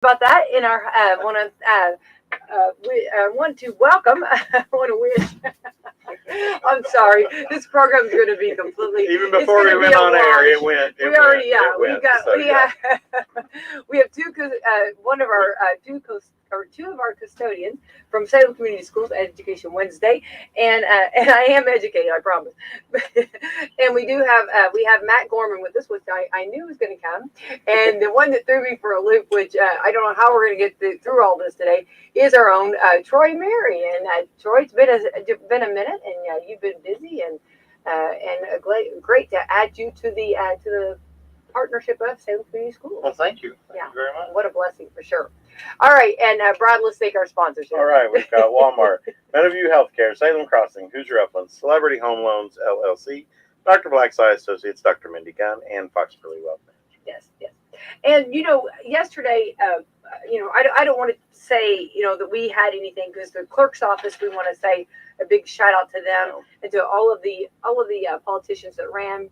About that in our we want to welcome. I want to wish. I'm sorry. This program is going to be completely. Even It's before going we to be went a on air, wash. it went. We already, yeah, It we went. got, So we yeah. have, we have one of our two of our custodians from Salem Community Schools Education Wednesday, and I am educated, I promise. And we have Matt Gorman with us, which I knew was going to come, and the one that threw me for a loop, which I don't know how we're going to get through all this today, is our own Troy Mary. And Troy, it's been a minute, and you've been busy, and great to add you to the partnership of Salem Community Schools. Well, thank you. Thank Yeah, you very much. what a blessing for sure. All right, and Brad, let's thank our sponsors here. All right, we've got Walmart, Meadowview Healthcare, Salem Crossing, Hoosier Uplands, Celebrity Home Loans LLC, Dr. Blackside Associates, Dr. Mindy Gunn, and Fox Curly Wealth Management. Yes, yes. And yesterday, I don't want to say that we had anything, because the clerk's office, we want to say a big shout out to them, No. and to all of the politicians that ran.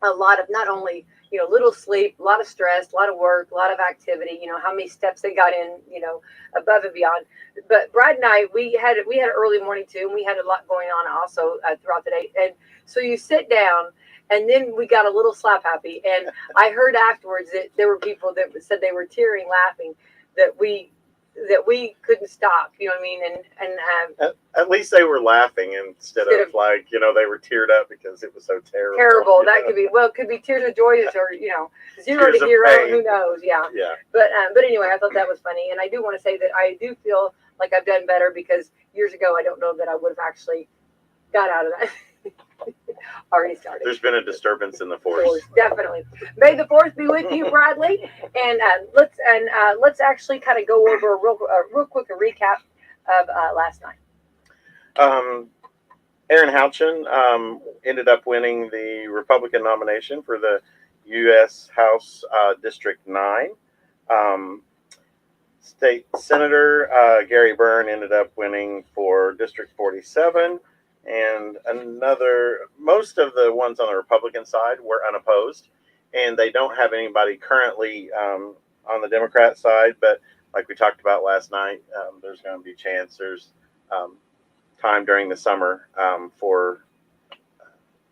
A lot of, not only little sleep, a lot of stress, a lot of work, a lot of activity, how many steps they got in, above and beyond. But Brad and I, we had an early morning too, and we had a lot going on also throughout the day. And so you sit down, and then we got a little slap happy, and I heard afterwards that there were people that said they were tearing laughing, that we couldn't stop, you know what I mean? At least they were laughing instead of like, they were teared up because it was so terrible. Terrible. That could be, well, it could be tears of joy, or zero Tears to of hero. pain. Who knows? Yeah. Yeah. But anyway, I thought that was funny, and I do want to say that I do feel like I've done better, because years ago I don't know that I would have actually got out of that. Already started. There's been a disturbance in the force. Definitely. May the fourth be with you, Bradley. And let's actually kind of go over real quick a recap of last night. Aaron Houchin ended up winning the Republican nomination for the U.S. House District 9. State Senator Gary Byrne ended up winning for District 47. And most of the ones on the Republican side were unopposed. And they don't have anybody currently on the Democrat side. But like we talked about last night, there's going to be there's time during the summer for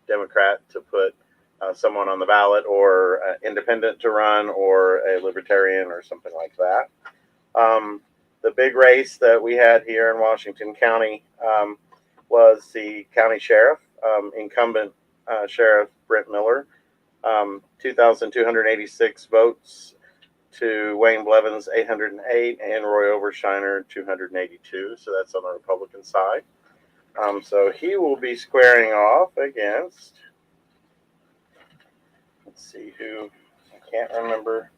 Democrat to put someone on the ballot, or independent to run, or a libertarian, or something like that. The big race that we had here in Washington County was the county sheriff, incumbent Sheriff Brent Miller, 2,286 votes to Wayne Blevins 808, and Roy Overshiner 282. So that's on the Republican side. So he will be squaring off against, let's see who, I can't remember,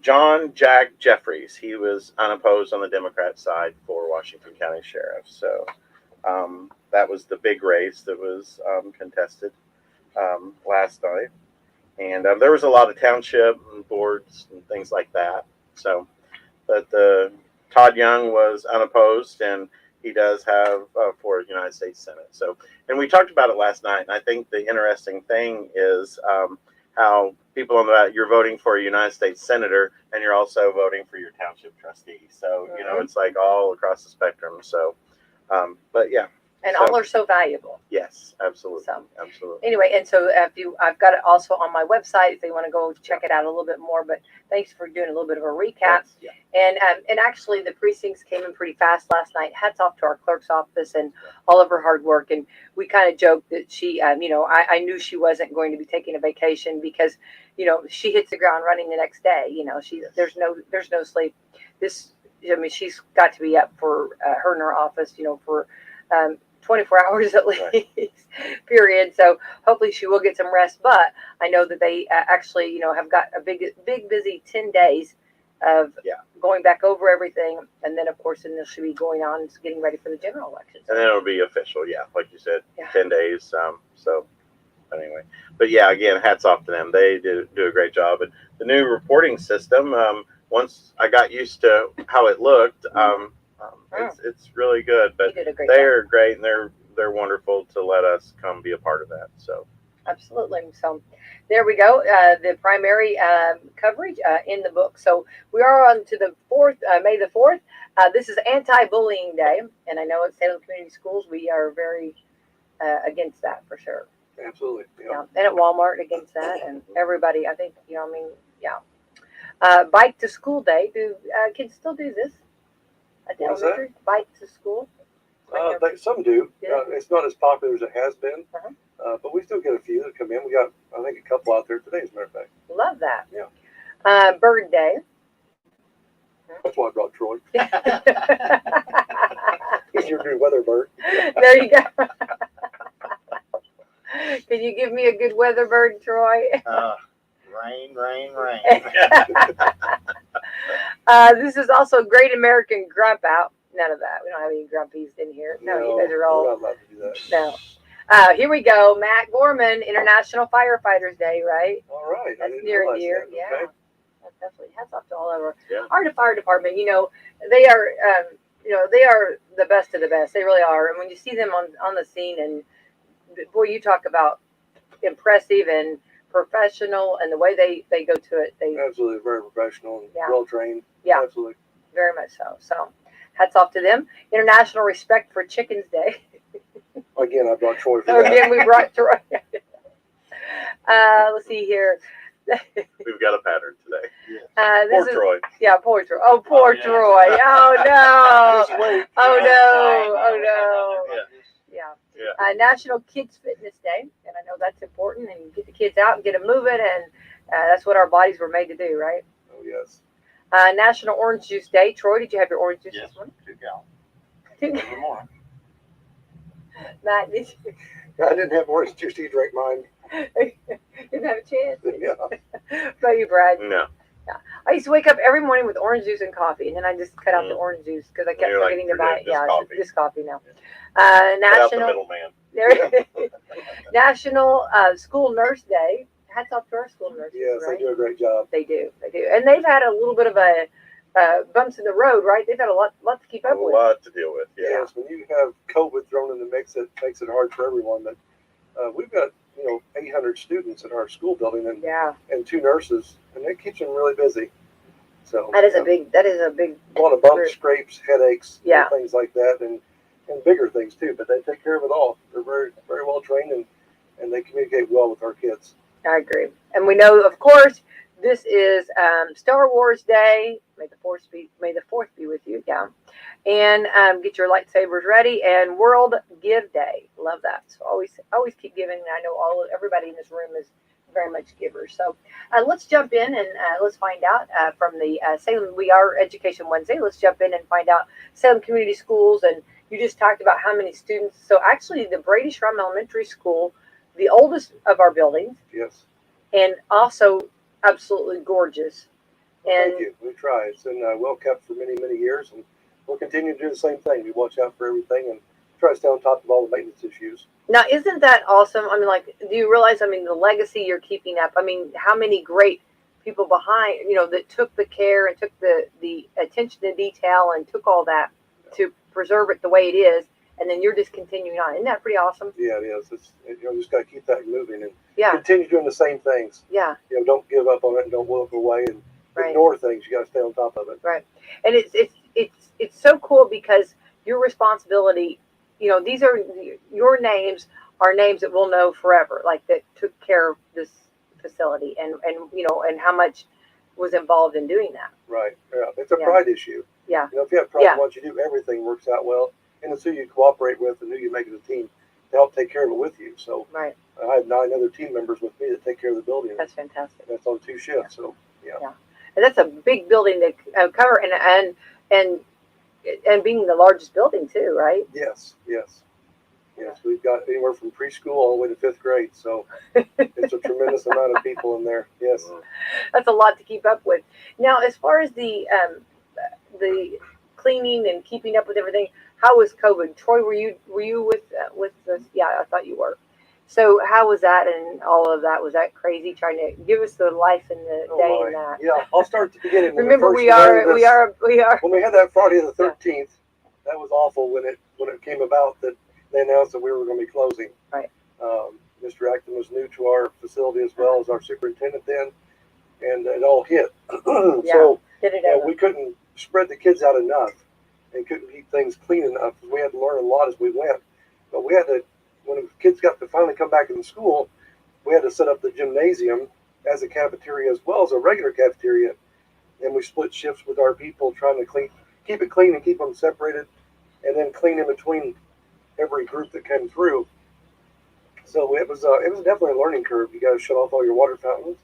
John Jack Jeffries. He was unopposed on the Democrat side for Washington County Sheriff. So that was the big race that was contested last night. And there was a lot of township boards and things like that. So, but Todd Young was unopposed, and he does have for United States Senate. So, and we talked about it last night. And I think the interesting thing is how people on that, you're voting for a United States Senator, and you're also voting for your township trustee. So, it's like all across the spectrum. So, but yeah. And all are so valuable. Yes, absolutely. So, absolutely. Anyway, and so I've got it also on my website if they want to go check it out a little bit more. But thanks for doing a little bit of a recap. Yeah. And actually, the precincts came in pretty fast last night. Hats off to our clerk's office and all of her hard work. And we kind of joked that she, I knew she wasn't going to be taking a vacation, because, she hits the ground running the next day. There's no sleep. She's got to be up for her in her office, for 24 hours at least, right. Period. So hopefully she will get some rest. But I know that they actually, have got a big busy 10 days of going back over everything. And then, of course, she'll be going on and getting ready for the general election. And then it'll be official, like you said, 10 days. So anyway, but again, hats off to them. They do a great job. And the new reporting system, once I got used to how it looked, it's really good. But they're great, and they're wonderful to let us come be a part of that. So Absolutely. So there we go. The primary coverage in the book. So we are on to the 4th, May the 4th. This is Anti-Bullying Day. And I know at Salem Community Schools, we are very against that for sure. Absolutely. Yeah. And at Walmart against that. And everybody, I think, I mean, yeah. Bike to School Day. Do kids still do this at the What is that? elementary? Bike to school? Some do. Yeah. It's not as popular as it has been, Uh-huh. but we still get a few that come in. We got, I think, a couple out there today, as a matter of fact. Love that. Yeah. Bird Day. That's why I brought Troy. There He's your new weather bird. you go. Can you give me a good weather bird, Troy? Rain, rain, rain. This is also Great American Grump Out. None of that. We don't have any grumpies in here. No, you guys are we're all. not allowed to do that. No. Here we go. Matt Gorman, International Firefighters Day, right? All right. That's near and dear. Yeah. Okay. That's definitely hats off to all of Yeah. our fire department. They are, they are the best of the best. They really are. And when you see them on the scene, and boy, you talk about impressive and professional, and the way they go to it, they Absolutely. Very professional and Yeah. well trained. Yeah. Absolutely. very much so. So, hats off to them. International Respect for Chickens Day. Again, I brought Troy for So that. again, we brought Troy. Let's see here. We've got a pattern today. This Poor is Troy. yeah, poor Troy. Oh, poor yeah. Troy. Oh no. Just wait. Oh Yeah, no. I Oh no. know. Yeah. Yeah. National Kids Fitness Day, and I know that's important. And you get the kids out and get them moving, and that's what our bodies were made to do, right? Oh, yes. National Orange Juice Day. Troy, did you have your orange juice Yes. this morning? 2 gallons. Two- Every morning. Matt, did you? I didn't have orange juice to drink mine. Didn't have a chance. Yeah. But you, Brad. No. I used to wake up every morning with orange juice and coffee, and then I just cut out the Mm. orange juice because I kept You're like, forgetting to buy it. forget just Yeah, coffee. it's just coffee now. Cut out the National middleman. National School Nurse Day. Hats off to our school nurses. Yes, right? they do a great job. They do, and they've had a little bit of a bumps in the road, right? They've had a lot to keep A up with. lot to deal with. Yeah. Yes, when you have COVID thrown in the mix, it makes it hard for everyone. But we've got 800 students in our school building Yeah, and 2 nurses, and it keeps them really busy. So that is a big. a lot of bumps, scrapes, headaches, Yeah. things like that, and bigger things too. But they take care of it all. They're very very well trained and they communicate well with our kids. I agree, and we know, of course, this is Star Wars Day. May the Fourth be with you. Yeah, and get your lightsabers ready. And World Give Day. Love that. So always keep giving. I know everybody in this room is very much givers. So let's jump in and let's find out from the Salem. We are Education Wednesday. Let's jump in and find out Salem Community Schools. And you just talked about how many students. So actually, the Brady Schrum Elementary School, the oldest of our buildings, Yes. and also absolutely gorgeous. And Thank you. We try. It's been well kept for many, many years, and we'll continue to do the same thing. We watch out for everything and try to stay on top of all the maintenance issues. now, isn't that awesome? I mean, like, do you realize? I mean, the legacy you're keeping up. I mean, how many great people behind, that took the care and took the attention to detail and took all that to preserve it the way it is, and then you're just continuing on. Isn't that pretty awesome? Yeah, it is. Just got to keep that moving and Yeah, continue doing the same things. yeah, Don't give up on it and don't look away and right. ignore things. You got to stay on top of it. And it's so cool because your responsibility. These are your names are names that we'll know forever, like that took care of this facility and how much was involved in doing that. Right. Yeah. It's a Yeah. pride issue. Yeah. If you have pride Yeah. in what you do, everything works out well. And it's who you cooperate with and who you make as a team to help take care of it with you. So Right. I have 9 other team members with me that take care of the building. That's fantastic. That's on 2 shifts. So And that's a big building to cover and being the largest building too, right? yes. We've got anywhere from preschool all the way to 5th grade. So it's a tremendous amount of people in there. Yes. That's a lot to keep up with. Now, as far as the cleaning and keeping up with everything, how was COVID? Troy, were you with this? Yeah, I thought you were. So how was that and all of that? Was that crazy? Trying to give us the life and the Oh, day my. and that. Yeah, I'll start at the beginning. When Remember, first we learned are. this- When we had that Friday the 13th, that was awful when it came about that they announced that we were going to be closing. Right. Mr. Acton was new to our facility as well as our superintendent then, and it all hit. So Did it you know, ever? we couldn't spread the kids out enough and couldn't keep things clean enough. We had to learn a lot as we went. But we had to, when the kids got to finally come back in school, we had to set up the gymnasium as a cafeteria as well as a regular cafeteria. And we split shifts with our people trying to keep it clean and keep them separated, and then clean in between every group that came through. So it was definitely a learning curve. You got to shut off all your water fountains.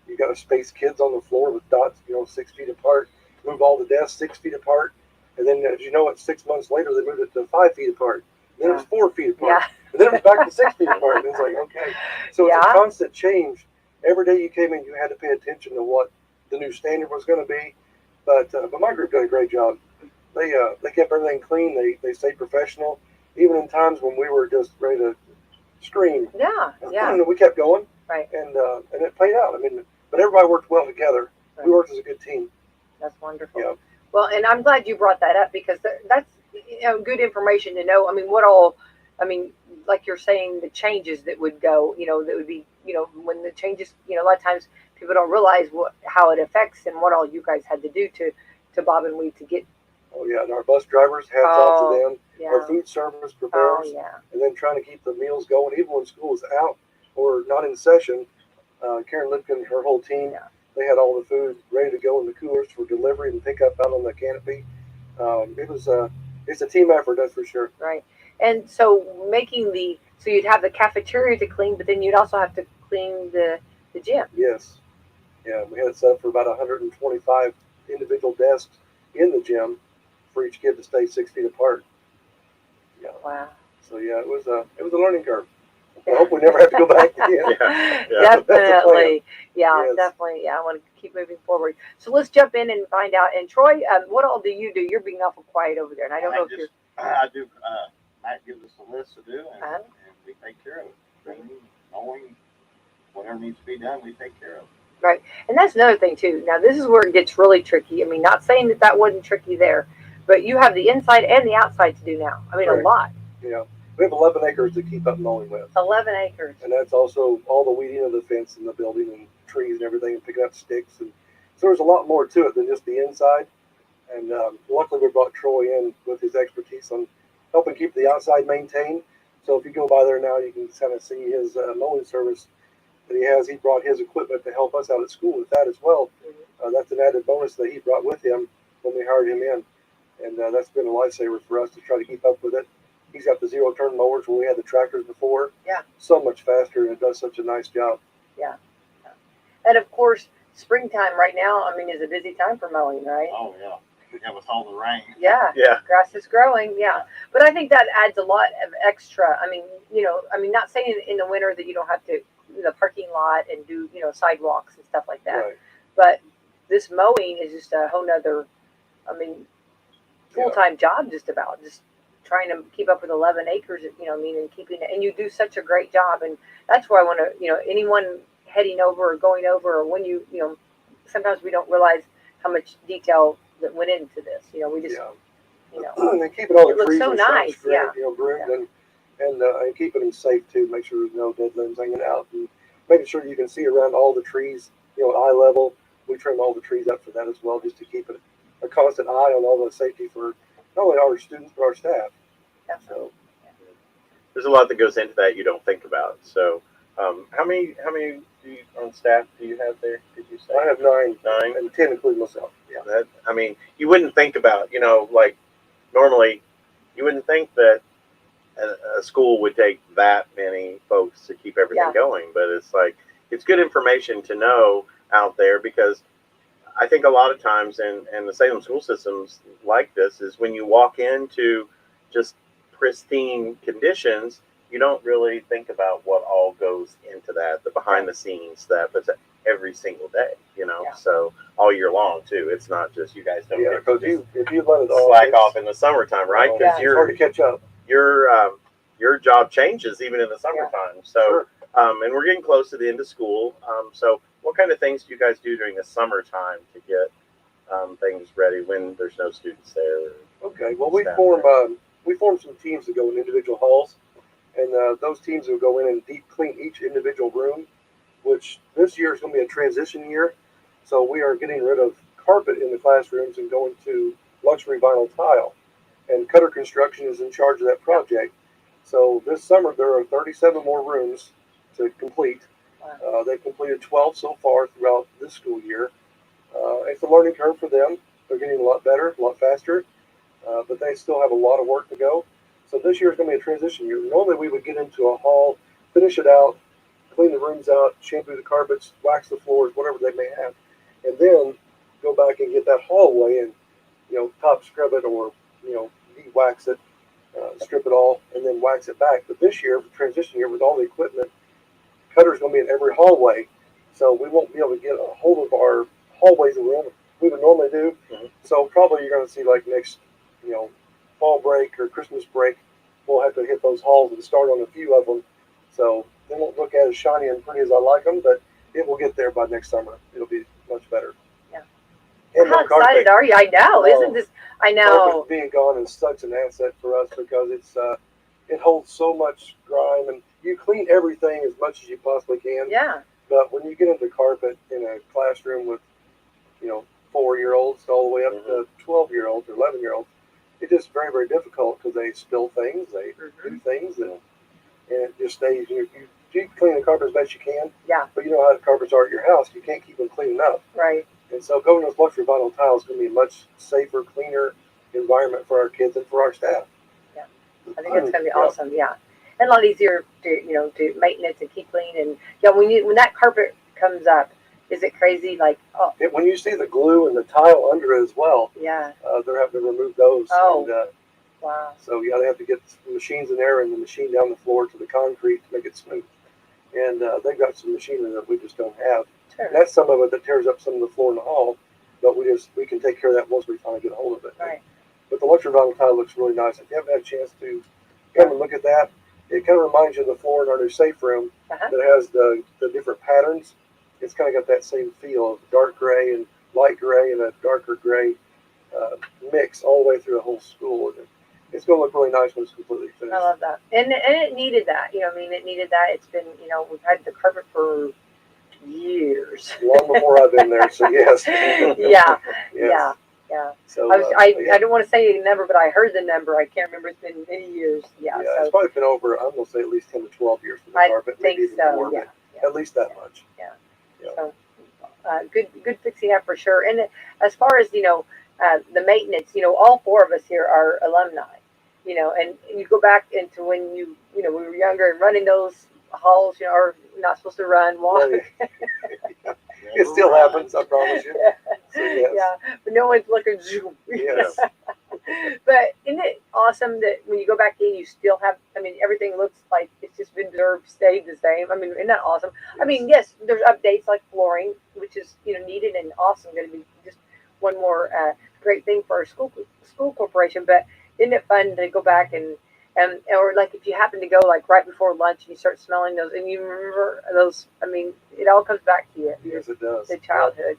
You got to space kids on the floor with dots, 6 feet apart. Move all the desks 6 feet apart, and then as you know, it 6 months later they moved it to 5 feet apart. Then it was 4 feet apart, and then it was back to 6 feet apart. And it's like, okay, so it's a constant change. Every day you came in, you had to pay attention to what the new standard was going to be. But my group did a great job. They kept everything clean. They stayed professional, even in times when we were just ready to scream. Yeah. We kept going, Right. and it played out. I mean, but everybody worked well together. Right. We worked as a good team. That's wonderful. Yeah. Well, and I'm glad you brought that up because that's good information to know. I mean, what all? I mean, like you're saying, the changes that would go. That would be. When the changes. A lot of times people don't realize how it affects and what all you guys had to do to bob and weave to get. Oh yeah, and our bus drivers, hats off to them. Yeah. Our food service preparers, yeah. and then trying to keep the meals going even when school is out or not in session. Karen Lipkin and her whole team, they had all the food ready to go in the coolers for delivery and pickup out on the canopy. It's a team effort, that's for sure. Right. And so so you'd have the cafeteria to clean, but then you'd also have to clean the gym. Yes. Yeah, we had it set up for about 125 individual desks in the gym for each kid to stay 6 feet apart. Yeah. Wow. So yeah, it was a learning curve. I hope we never have to go back again. Definitely. Yeah, Yes. definitely. Yeah, I want to keep moving forward. So let's jump in and find out. And Troy, what all do you do? You're being awful quiet over there, and I don't know if you're. I do. Matt gives us a list to do, and, Uh-huh. and we take care of it. Training, mowing, whatever needs to be done, we take care of. Right. And that's another thing too. Now this is where it gets really tricky. I mean, not saying that wasn't tricky there, but you have the inside and the outside to do now. I mean, Right. a lot. Yeah. We have 11 acres to keep up mowing with. 11 acres. And that's also all the weeding of the fence and the building and trees and everything and picking up sticks. And so there's a lot more to it than just the inside. And luckily we brought Troy in with his expertise on helping keep the outside maintained. So if you go by there now, you can kind of see his mowing service that he has. He brought his equipment to help us out at school with that as well. That's an added bonus that he brought with him when we hired him in. And that's been a lifesaver for us to try to keep up with it. He's got the zero-turn mowers where we had the tractors before. Yeah. So much faster, and it does such a nice job. Yeah. And of course, springtime right now, I mean, is a busy time for mowing, right? Oh yeah, yeah, with all the rain. Yeah. Yeah. Grass is growing. Yeah. But I think that adds a lot of extra. I mean, not saying in the winter that you don't have to the parking lot and do, sidewalks and stuff like that. Right. But this mowing is just a whole nother, full-time job just trying to keep up with 11 acres, and keeping it. And you do such a great job. And that's where I want to, anyone heading over or going over, or when sometimes we don't realize how much detail that went into this. We just, and keeping all it the looks trees so and stuff nice, straight, yeah. groomed and keeping them safe too. Make sure there's no dead limbs hanging out, and making sure you can see around all the trees, eye level. We trim all the trees up for that as well, just to keep it a constant eye on all the safety for not only our students but our staff. So There's a lot that goes into that you don't think about. So, how many on staff do you have there? Did you say? I have 9, 9, and 10 including myself. Yeah. You wouldn't think about, like normally, you wouldn't think that a school would take that many folks to keep everything going. But it's good information to know out there, because I think a lot of times in the Salem school systems like this is when you walk into just pristine conditions, you don't really think about what all goes into that, the behind the scenes stuff. It's every single day, so all year long too. It's not just you guys don't get because if you let it all slack off in the summertime, right? Because it's hard to catch up. your job changes even in the summertime. So, and we're getting close to the end of school. So what kind of things do you guys do during the summertime to get things ready when there's no students there? Okay, well we form some teams that go in individual halls, and those teams will go in and deep clean each individual room, which this year is going to be a transition year. So we are getting rid of carpet in the classrooms and going to luxury vinyl tile. And Cutter Construction is in charge of that project. So this summer there are 37 more rooms to complete. They've completed 12 so far throughout this school year. It's a learning curve for them. They're getting a lot better, a lot faster, but they still have a lot of work to go. So this year is going to be a transition year. Normally we would get into a hall, finish it out, clean the rooms out, shampoo the carpets, wax the floors, whatever they may have, and then go back and get that hallway and top scrub it or de-wax it, strip it all, and then wax it back. But this year, transition year, with all the equipment, Cutter's going to be in every hallway, so we won't be able to get a hold of our hallways that we would normally do. Mhm. So probably you're going to see like next, fall break or Christmas break, we'll have to hit those halls and start on a few of them. So they won't look as shiny and pretty as I like them, but it will get there by next summer. It'll be much better. Yeah. And How no carpet. excited are you? I know. Isn't this? I know. Carpet being gone is such an asset for us because it holds so much grime, and you clean everything as much as you possibly can. Yeah. But when you get into carpet in a classroom with 4-year-olds all the way up to 12-year-olds or 11-year-olds, it's just very, very difficult because they spill things, they do things, and it just stays. You clean the carpet as best you can. Yeah. But you know how the carpets are at your house. You can't keep them clean enough. Right. And so going to those luxury vinyl tiles is going to be a much safer, cleaner environment for our kids and for our staff. Yeah. I think it's going to be awesome. Yeah. And a lot easier to do maintenance and keep clean. And when that carpet comes up, is it crazy? Like, oh. When you see the glue and the tile under it as well, Yeah. They're having to remove those. Oh. And, Wow. so they have to get the machines in there and the machine down the floor to the concrete to make it smooth. And they've got some machinery that we just don't have. Sure. And that's some of it that tears up some of the floor in the hall, but we can take care of that once we finally get a hold of it. Right. But the luxury vinyl tile looks really nice. If you haven't had a chance to come and look at that, it kind of reminds you of the floor in our new safe room Uh-huh. that has the different patterns. It's kind of got that same feel of dark gray and light gray and a darker gray mix all the way through the whole school. And it's going to look really nice when it's completely finished. I love that. And it needed that. It needed that. It's been, we've had the carpet for years. Long before I've been there, so yes. Yeah. Yes. Yeah. So I don't want to say a number, but I heard the number. I can't remember. It's been many years. Yeah. Yeah, So it's probably been over, I'm going to say at least 10 to 12 years for the I carpet. think Maybe even so. more, Yeah. but at least that much. Yeah. Yeah. So good fixing up for sure. And as far as the maintenance, all four of us here are alumni. And you go back into when we were younger and running those halls, are not supposed to run, walk. Right. It still happens, I promise you. So, yes. Yeah, but no one's looking. Yes. But isn't it awesome that when you go back in, you still have, everything looks like it's just been stayed the same. Isn't that awesome? Yes, there's updates like flooring, which is, needed and awesome. Going to be just one more great thing for our school corporation. But isn't it fun to go back and or like if you happen to go like right before lunch and you start smelling those and you remember those, it all comes back to you. Yes, it does. The childhood,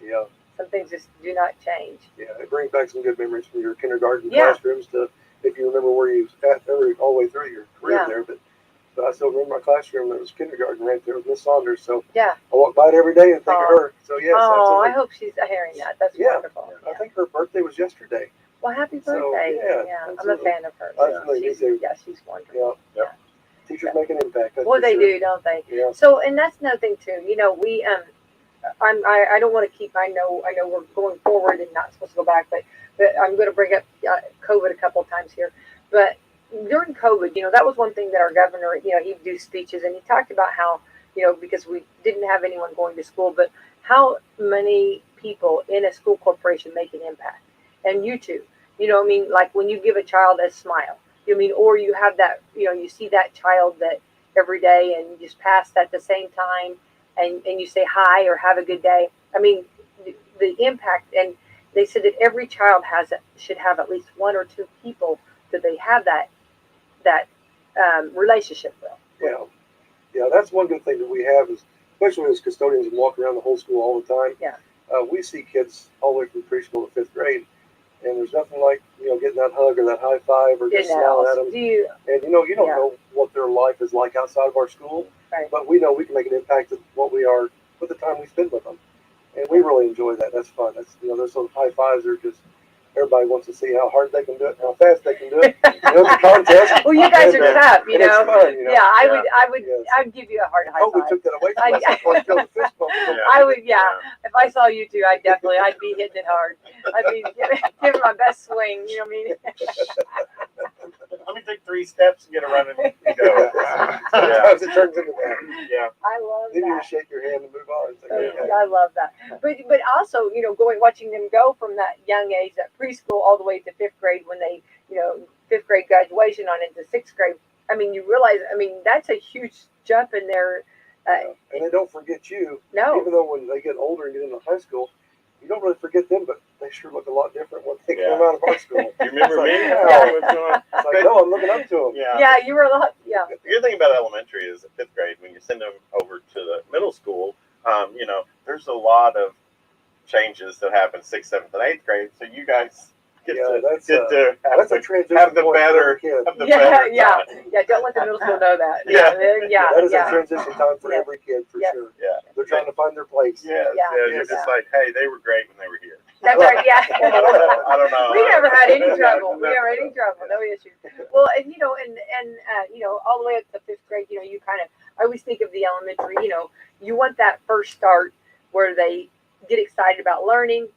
Yeah. Some things just do not change. Yeah, it brings back some good memories from your kindergarten Yeah. classrooms to if you remember where you at all the way through your career Yeah. there. But I still remember my classroom that was kindergarten right there with Miss Saunders. So Yeah. I walk by it every day and think of her. So yes, Oh, I absolutely. hope she's hearing that. That's Yeah. wonderful. I think her birthday was yesterday. Well, happy So, birthday. yeah, I'm a absolutely. fan of her. Absolutely, me too. She's wonderful. Yeah. Yep. Teachers make an impact. That's Well, for they sure. do, don't they? Yeah. So, and that's another thing too. We I don't want to keep. I know we're going forward and not supposed to go back, but I'm going to bring up COVID a couple of times here. But during COVID, that was one thing that our governor, he'd do speeches and he talked about how, because we didn't have anyone going to school, but how many people in a school corporation make an impact. And you too, like when you give a child a smile, or you have that, you see that child that every day and you just pass at the same time and you say hi or have a good day. The impact, and they said that every child should have at least one or two people that they have that relationship with. Yeah, that's one good thing that we have is, especially as custodians and walk around the whole school all the time. Yeah. We see kids all the way from preschool to fifth grade And there's nothing like, getting that hug or that high five or just smiling at them. Do you? And you don't Yeah. know what their life is like outside of our school, Right. but we know we can make an impact of what we are with the time we spend with them. And we really enjoy that. That's fun. That's those little high fives are just, everybody wants to see how hard they can do it, how fast they can do it. It's a contest. Well, you guys are And, tough, and it's fun, Yeah, I would, Yes. I'd give you a hard high Oh, we five. took that away from us. That's why we killed the fist bump. I would, If I saw you two, I'd be hitting it hard. I'd be giving my best swing. You know what I mean? Let me take 3 steps and get a running and go. Sometimes it turns into that. Yeah. I love Then you that. just shake your hand and move on. It's like, Yeah. okay. I love that. But also, watching them go from that young age, that preschool, all the way to 5th grade when they, 5th grade graduation on into 6th grade. I mean, you realize, that's a huge jump in their. And they don't forget you. No. Even though when they get older and get into high school, you don't really forget them, but they sure look a lot different when they Yeah. come out of our school. You remember me? Yeah. What's going on? It's like, no, I'm looking up to them. Yeah. Yeah, you were a lot. Yeah. The good thing about elementary is at 5th grade, when you send them over to the middle school, there's a lot of changes that happen 6th, 7th, and 8th grade. So you guys get That's to have a the, transition have the point for better, every kid. have the Yeah, better yeah. time. Yeah, don't let the middle school know that. Yeah. That is a Yeah. transition time for Yeah. every kid, for Yeah. sure. Yeah. They're trying to find their place. Yes, Yeah. You're Yes. just like, hey, they were great when they were here. That's right. Yeah. I don't know. We never had any trouble. We No. never had any trouble. No issues. Well, and all the way up to 5th grade, you kind of. I always think of the elementary. You want that first start where they get excited about learning,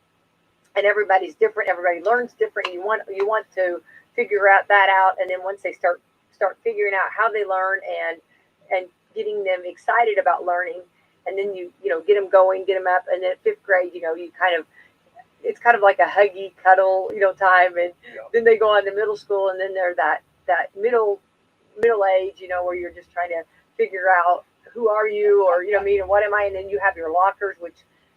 and everybody's different. Everybody learns different. And you want to figure that out, and then once they start figuring out how they learn and getting them excited about learning, and then you get them going, get them up, and then at 5th grade, you kind of. It's kind of like a huggy, cuddle, time, and then they go on to middle school, and then they're that middle age, where you're just trying to figure out who are you, or and what am I, and then you have your lockers, which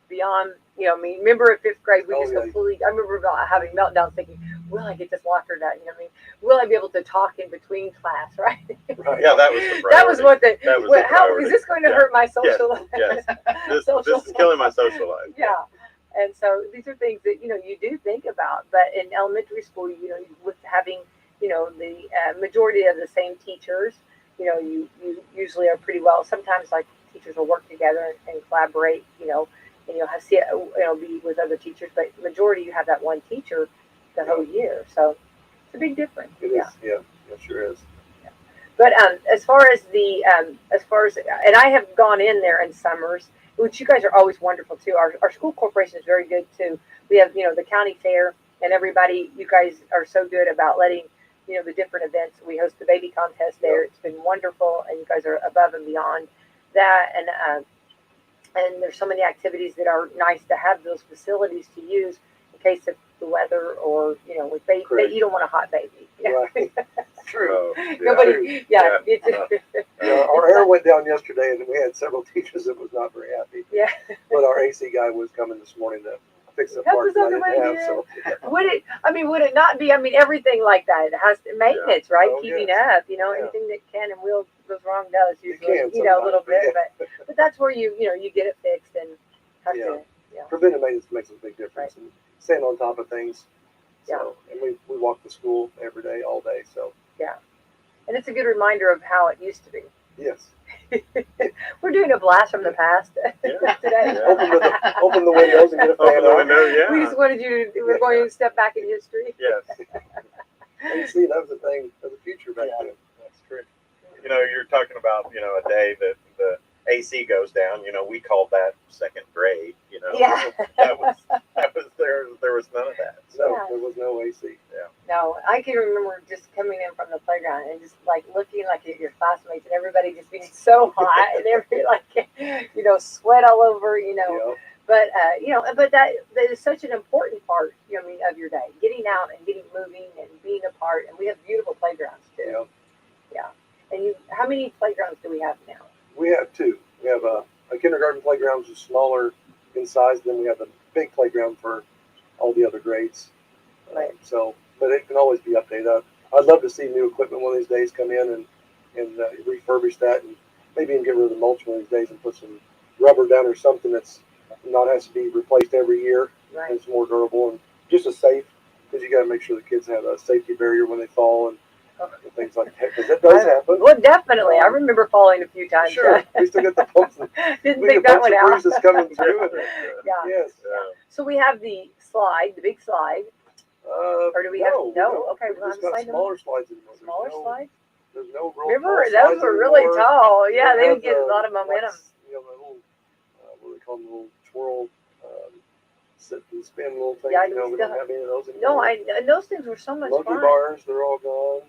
beyond, remember at 5th grade we just completely. I remember about having meltdowns, thinking, will I get this locker done? Will I be able to talk in between class, right? Right. Yeah, that was the priority. That was what the. That was the How priority. is this going to hurt my social life? Yes. This Social is killing my social life. Yeah. And so these are things that you do think about, but in elementary school, with having the majority of the same teachers, you usually are pretty well. Sometimes like teachers will work together and collaborate, and you'll see it, be with other teachers, but majority you have that one teacher the whole year, so it's a big difference. It is. Yeah, it sure is. But as far as and I have gone in there in summers, which you guys are always wonderful too. Our school corporation is very good too. We have the county fair, and everybody. You guys are so good about letting the different events. We host the baby contest there. It's been wonderful, and you guys are above and beyond that. And there's so many activities that are nice to have those facilities to use in case of the weather, or with baby. You don't want a hot baby. Right. True. Nobody. Yeah. Our air went down yesterday, and we had several teachers that was not very happy. Yeah. But our AC guy was coming this morning to fix the Help part us that I on the didn't way have. So Would it not be? Everything like that. It has maintenance, right? Oh, Keeping yes. up. Anything that can and will goes wrong does usually. It can A little sometimes, bit, but that's where you get it fixed and have to. preventive maintenance makes a big difference, and staying on top of things. So, and we walk to school every day, all day. So and it's a good reminder of how it used to be. yes, We're doing a blast from the past today. open the windows and get a fan Open the on. window, yeah. We just wanted you to. We're going to step back in history. Yes. And see, that was the thing of the future back then. That's true. You're talking about, a day that the AC goes down. We called that 2nd grade. Yeah. That was there was none of that. No, Yeah. there was no AC. No, I can remember just coming in from the playground and just like looking like at your classmates and everybody just being so hot and everybody sweat all over, But but that is such an important part, of your day, getting out and getting moving and being a part. And we have beautiful playgrounds too. Yeah. And how many playgrounds do we have now? We have 2. We have a kindergarten playground, which is smaller in size. Then we have a big playground for all the other grades. Right. But it can always be updated. I'd love to see new equipment one of these days come in and refurbish that, and maybe even get rid of the mulch one of these days and put some rubber down or something that's not has to be replaced every year. Right. And it's more durable and just as safe because you got to make sure the kids have a safety barrier when they fall and Oh. things like that. Because that does happen. Well, definitely. I remember falling a few times. Sure, we still got the bumps. Didn't We got think that bumps one and out. bruises coming through. Yeah. Yes. So we have the slide, the big slide. Or do we have no? Okay, we we'll have just got slide smaller slides anymore. Smaller slide. There's no real Remember, tall those slides were really anymore. tall. Yeah, They they have would get a the, lot of momentum. like, the little, what do they call them, the little twirl, sit and spin little things. Yeah, We don't have any of those No, anymore. and those things were so much Monkey fun. bars, they're all gone.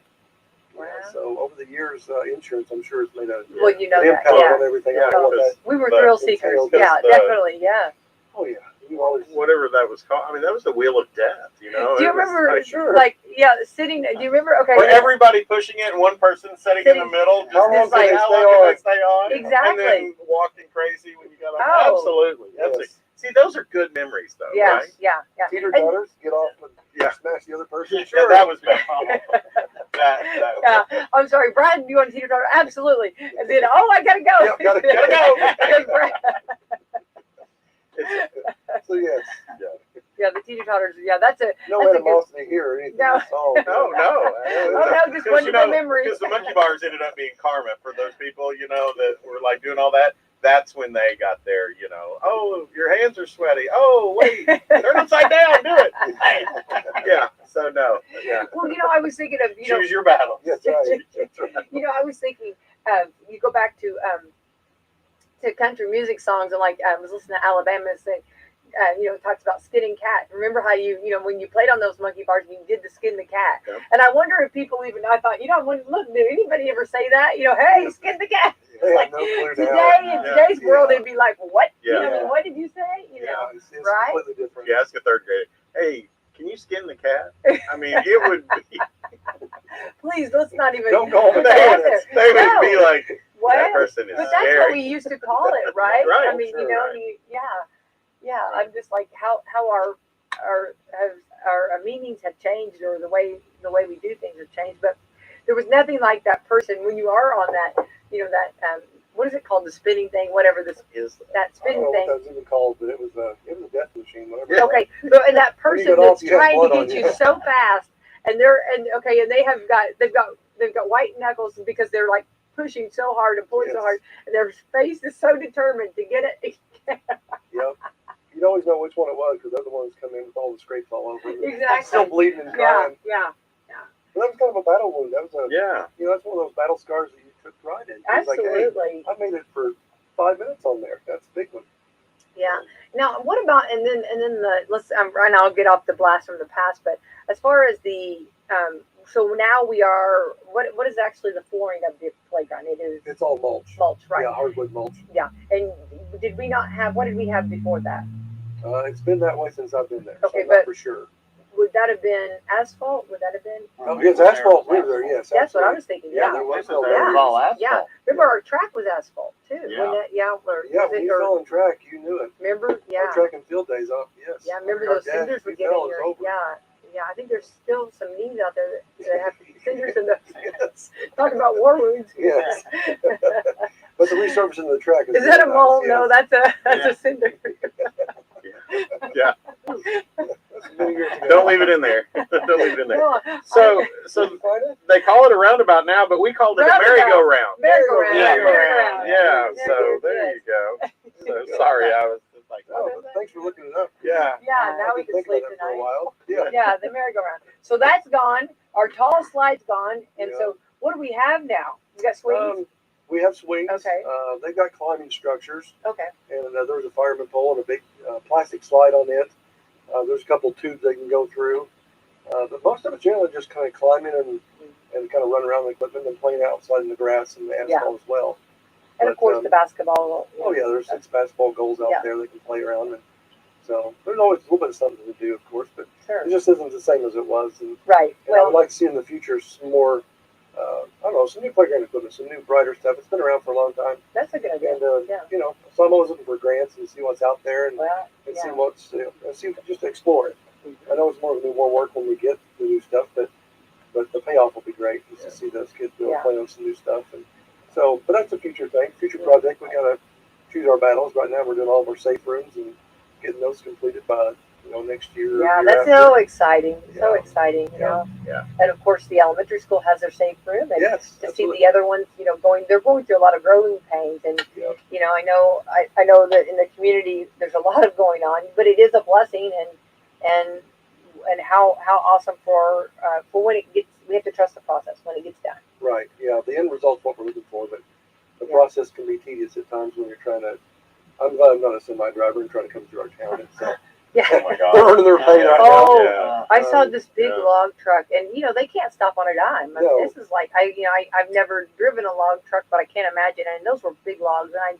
Wow. Yeah, so over the years, insurance, I'm sure, has made a Well, you know an that. impact Yeah. on everything. Yeah, I don't know what that. We were But thrill seekers. entails Yeah, the- definitely. Yeah. Oh yeah, you always. Whatever that was called. I mean, that was the wheel of death. You know. Do you It was remember, sure. like, sitting? Do you remember? Okay. Where everybody pushing it and one person sitting in the middle, just How long Just like- can they how stay long can on? they stay on? Exactly. And then walking crazy when you got on. Oh. Absolutely. Yes. See, those are good memories, though, Yeah, right? yeah, yeah. Teeter And- totters, get off and Yeah. smash the other person. Yeah, Sure. that was bad. that Yeah, I'm sorry, Brad. Do you want to teeter totter? Absolutely. And then, I gotta go. Yeah, gotta go. Because Brad- So yes, yeah, the teeter totters. Yeah, that's a. no That's a good- animosity here or anything. No. It's all No. Oh no, just wonderful memories. Because the monkey bars ended up being karma for those people, that were like doing all that. That's when they got their, oh, your hands are sweaty. Oh, wait, turn upside down, do it. Yeah, so no. Yeah. Well, I was thinking of, Choose your battle. Yes, right. That's right. I was thinking, you go back to country music songs, and like I was listening to Alabama sing, talks about skinning cat. Remember how when you played on those monkey bars, you did the skin the cat. Yep. And I wonder if people I thought, look, did anybody ever say that? Hey, skin the cat. They Like, have no clue Today, now. in today's world, Yeah. they'd be like, what? Yeah. What did you say? Yeah, it's right? completely different. Yeah, ask a third grader. Hey, can you skin the cat? I mean, it would be. Please, let's not even Don't call put them that out that. there. They would be like, What? that person is But that's scary. what we used to call it, right? Right. I mean, Sure, yeah. I'm just like how our meanings have changed, or the way we do things have changed. But there was nothing like that person when you are on that, what is it called, the spinning thing, whatever this Is that I don't spinning know thing. what that was even called, but it was a death machine. Whatever. Yeah. Okay, but and that When you person get off, that's you have trying to blood on get you. you so fast, and they've got white knuckles because they're like pushing so hard and pulling so Yes. hard, and their face is so determined to get it. Yep. You'd always know which one it was because they're the ones come in with all the scrapes all over them. Exactly. Still bleeding and Yeah, crying. yeah, But that was kind of a battle wound. That was Yeah. that's one of those battle scars that you took pride in. It was like, hey, absolutely. I made it for 5 minutes on there. That's a big one. Yeah. Now, what about and then right now I'll get off the blast from the past, but as far as the so now we are what is actually the flooring of the playground? It is It's all mulch. mulch, right? Yeah, hardwood mulch. Yeah. And did we not have? What did we have before that? It's been that way since I've been there. Okay, so I'm not but- for sure. Would that have been asphalt? Would that have been? Oh, yes, asphalt. We were there. Yes, That's what I absolutely. was thinking. Yeah, Yeah. there was This is no Yeah. all asphalt. Yeah. Remember our track was asphalt too. Yeah. Wasn't it? Yeah. Or Yeah, was when it, you or, fell on track, you knew it. remember? Our Yeah. track and field days off. Yes. Yeah. Remember Our those dash, cinders we would get fell, in it's your. over. Yeah. Yeah. I think there's still some knees out there that have cinders in the. Yes. Talking about war wounds. Yes. But the resurfacing of the track Is that a really mole? nice, No, yes. that's Yeah. a cinder. Yeah. That's many years ago. Don't leave it in there. Don't leave it in there. No, So Did you find it? they call it a roundabout now, but we called it a Roundabout. merry-go-round. merry-go-round. Yeah. Merry-go-round. Yeah. Yeah, So good, there good. you go. So sorry, I was just like, Oh, but thanks for looking it up. yeah. Yeah. Now I've we been can thinking sleep about it for a tonight. while. Yeah. Yeah, the merry-go-round. So that's gone. Our tall slide's gone. And Yeah. so what do we have now? We got swings? We have swings. Okay. They've got climbing structures, Okay. and there's a fireman pole and a big plastic slide on it. There's a couple tubes they can go through. But most of it's generally just kind of climbing and kind of running around the equipment and playing outside in the grass and the asphalt as well. And of But, course the basketball. Oh yeah, there's 6 basketball goals out Yeah. there they can play around, and so there's always a little bit of something to do, of course, but Sure. it just isn't the same as it was. And Right. I would Well, like to see in the future some more, I don't know, some new playground equipment, some new brighter stuff. It's been around for a long time, that's a good idea. and Yeah. so I'm always looking for grants and see what's out there and Well, see yeah. what's see just to explore it. I know it's more work when we get the new stuff, but the payoff will be great just to see those kids be able to Yeah. play on some new stuff. And so, but that's a future thing, future project. We gotta choose our battles. Right now, we're doing all of our safe rooms and getting those completed by next year. Yeah, year that's after. so exciting. So Yeah. exciting, you Yeah. know. Yeah. And of course, the elementary school has their safe room, and Yes, to see absolutely. the other ones, they're going through a lot of growing pains, and Yeah. I know that in the community there's a lot of going on, but it is a blessing, and how awesome for when it gets. We have to trust the process when it gets done. Right. Yeah. The end result's what we're looking for, but the Yeah. process can be tedious at times when you're trying to. I'm glad I'm not a semi driver and trying to come through our town. It's Yeah. Oh my God. they're earning their pay right Oh, Yeah. I saw this big Yeah. log truck, and they can't stop on a dime. I mean, No. this is like I've never driven a log truck, but I can't imagine. And those were big logs, and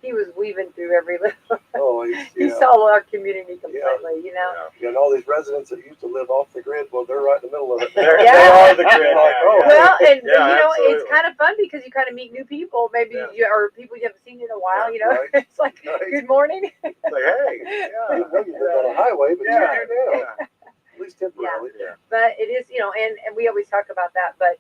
he was weaving through every little. now. Oh, He yeah. saw our community completely. Yeah. And all these residents that used to live off the grid, well, they're right in the middle of it. They Yeah. are the grid. Like, oh, Well, and Yeah, it's absolutely. kind of fun because you kind of meet new people, maybe Yeah. or people you haven't seen in a while. Yeah, right. It's like Right. good morning. It's like, hey, You yeah. didn't know you lived on a highway, but Yeah. you do now. Yeah. At least temporarily. Yeah. But it is, and we always talk about that. But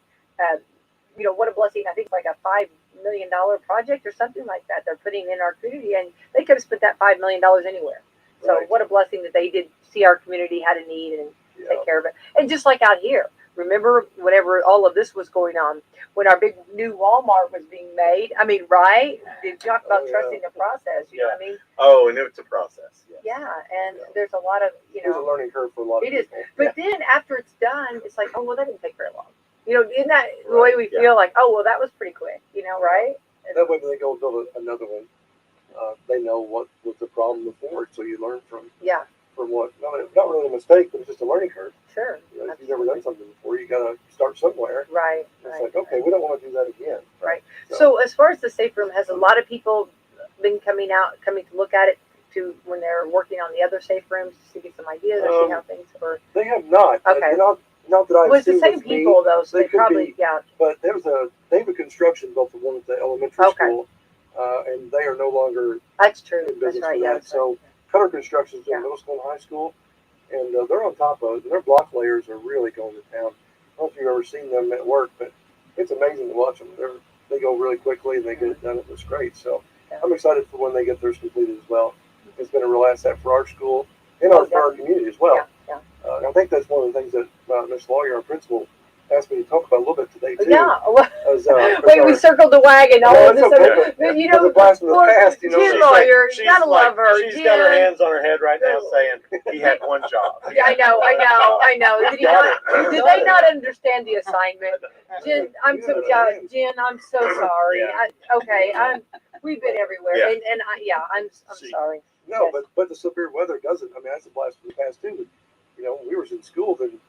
what a blessing! I think it's like a $5 million project or something like that they're putting in our community, and they could have spent that $5 million anywhere. So Right. what a blessing that they did see our community had a need and Yeah. take care of it. And just like out here, remember whenever all of this was going on, when our big new Walmart was being made. I mean, right? They talk about Oh, yeah. trusting the process. You know what I mean? Oh, and it's a process. Yeah, and Yeah. there's a lot of There's a learning curve for a lot of It is. people. But then after it's done, it's like, oh well, that didn't take very long. Isn't that the way we Yeah. feel? Like, oh well, that was pretty quick. Right? That way, when they go build another one, they know what was the problem before, so you learn from Yeah, what. Not really a mistake, but it's just a learning curve. sure. If you've never done something before, you got to start somewhere. Right. It's Right. like, okay, we don't want to do that again. Right. So as far as the safe room, has a lot of people been coming to look at it to when they're working on the other safe rooms to get some ideas or see how things or They have not. Okay. Not that I've well, it's the seen same with me, people though, so they they could probably be. yeah. But there was David Construction built the one at the elementary Okay. school, and they are no longer That's true. in That's business right. for Yeah. that. So Cutter Construction's in Yeah. middle school and high school, and they're on top of it. And their block layers are really going to town. I don't know if you've ever seen them at work, but it's amazing to watch them. They go really quickly and they get it done. It was great. So Yeah. I'm excited for when they get theirs completed as well. It's been a real asset for our school and for our community as well. Yeah. And I think that's one of the things that Miss Lawyer, our principal, asked me to talk about a little bit today too. Yeah. As, Wait, we circled the wagon. All No, of this it's okay, other, but- you but know, the blast from the past, Jen she's Lawyer, like- you gotta love her. She's Jen. got her hands on her head right now, saying he had one job. Yeah, I know. Did they not understand the assignment? Jen, I'm so sorry. Yeah. We've been everywhere, Yeah. and I'm See. sorry. No, Yes. but the severe weather doesn't. I mean, that's a blast from the past too. When we were in school, then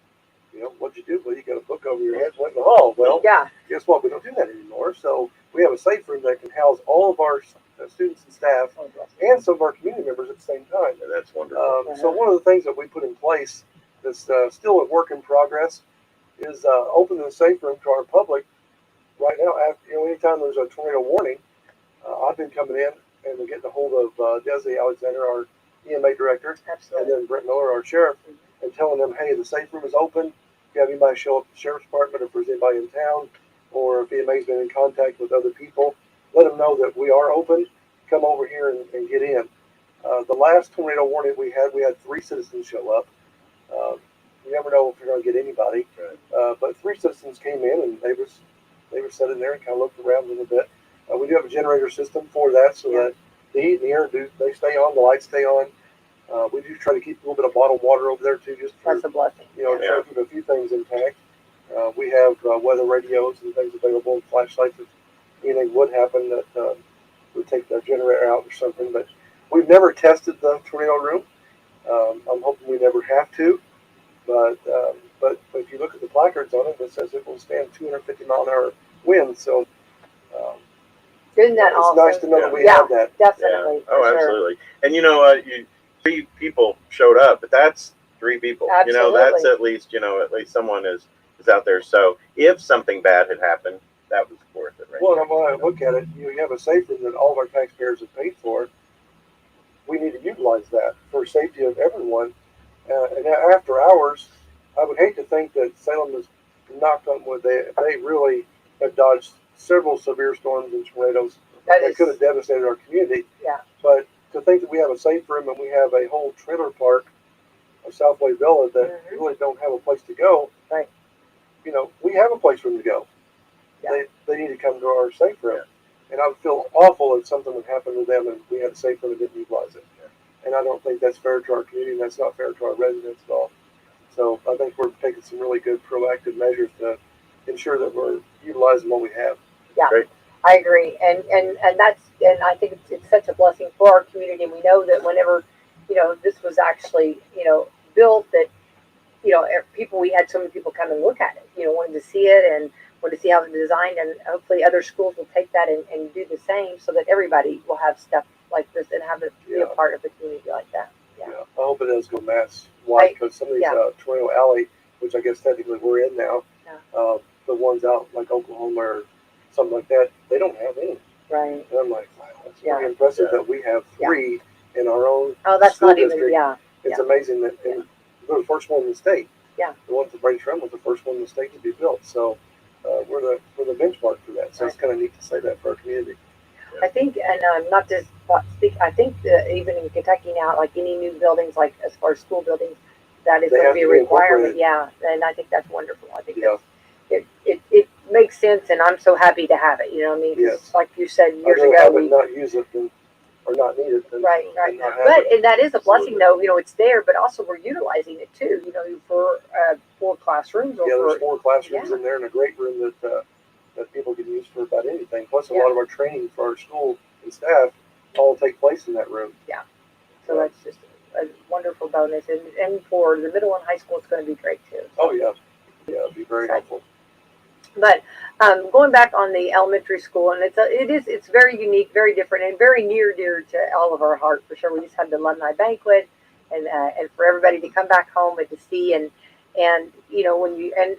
what'd you do? Well, you got a book over your head, went in the hall. Well, Yeah, guess what? We don't do that anymore. So we have a safe room that can house all of our students and staff and some of our community members at the same time. Yeah, that's wonderful. So one of the things that we put in place that's still a work in progress is opening the safe room to our public right now. Anytime there's a tornado warning, I've been coming in and getting a hold of Desi Alexander, our EMA director, and absolutely. then Brett Miller, our sheriff, and telling them, hey, the safe room is open. If you have anybody show up at the sheriff's department, if there's anybody in town, or if EMA's been in contact with other people, let them know that we are open. Come over here and get in. The last tornado warning we had 3 citizens show up. You never know if you're going to get anybody, but 3 citizens came in and they were sitting there and kind of looked around a little bit. We do have a generator system for that, so that the heat and the air they stay on, the lights stay on. We do try to keep a little bit of bottled water over there too, just for, That's a blessing. try to keep a few things intact. We have weather radios and things available, and flashlights if anything would happen that would take the generator out or something. But we've never tested the tornado room. I'm hoping we never have to. But if you look at the placards on it, it says it will stand 250-mile-an-hour winds. So Isn't that it's awesome? nice to know that we Yeah. have that. Definitely. Yeah. Oh, for sure. absolutely. And you know what? 3 people showed up, but that's 3 people. Absolutely. That's at least someone is out there. So if something bad had happened, that was worth it, right? Well, when I look at it, you have a safe room that all of our taxpayers have paid for. We need to utilize that for safety of everyone. And after hours, I would hate to think that Salem is knocked on wood. They really have dodged several severe storms and tornadoes that could have devastated our community. Yeah. But to think that we have a safe room and we have a whole trailer park a Southway Villa that Mhm. really don't have a place to go. Right. You know, we have a place for them to go. Yeah. They need to come to our safe room. And I would feel awful if something would happen to them and we had a safe room and didn't utilize it. And I don't think that's fair to our community, and that's not fair to our residents at all. So I think we're taking some really good proactive measures to ensure that we're utilizing what we have. Yeah, Great. I agree, and I think it's such a blessing for our community. And we know that whenever, this was actually, built, that people, we had so many people come and look at it, wanted to see it and wanted to see how it's designed, and hopefully other schools will take that and do the same, so that everybody will have stuff like this and have it be a part of the community like that. Yeah. I hope it does go mass wide, because some of these Tornado Alley, which I guess technically we're in now, the ones out like Oklahoma or something like that, they don't have any. Right. And I'm like, wow, that's pretty impressive that we have 3 in our own that's school not district. even, It's amazing that, and we're the first one in the state. Yeah. The one at Brady Trem was the first one in the state to be built. So we're the benchmark for that. So it's kind of neat to say that for our community. I think, and not to speak, I think that even in Kentucky now, like any new buildings, like as far as school buildings, that is They going to have be a to be requirement. incorporated. Yeah, and I think that's wonderful. I think it makes sense, and I'm so happy to have it. You know what I mean? 'Cause Yes. like you said years I'd rather ago, have it not use it or not need it than, right. than not have But it. and that is a blessing, though. It's there, but also we're utilizing it too. For 4 classrooms or There's for 4 classrooms in there and a great room that people can use for about anything. Plus, a Yeah. lot of our training for our school and staff all take place in that room. so that's just a wonderful bonus, and for the middle and high school, it's going to be great too. So. Oh yeah, it'd be very helpful. But going back on the elementary school, and it's very unique, very different, and very near to all of our heart for sure. We just had the alumni banquet, and for everybody to come back home and to see, and and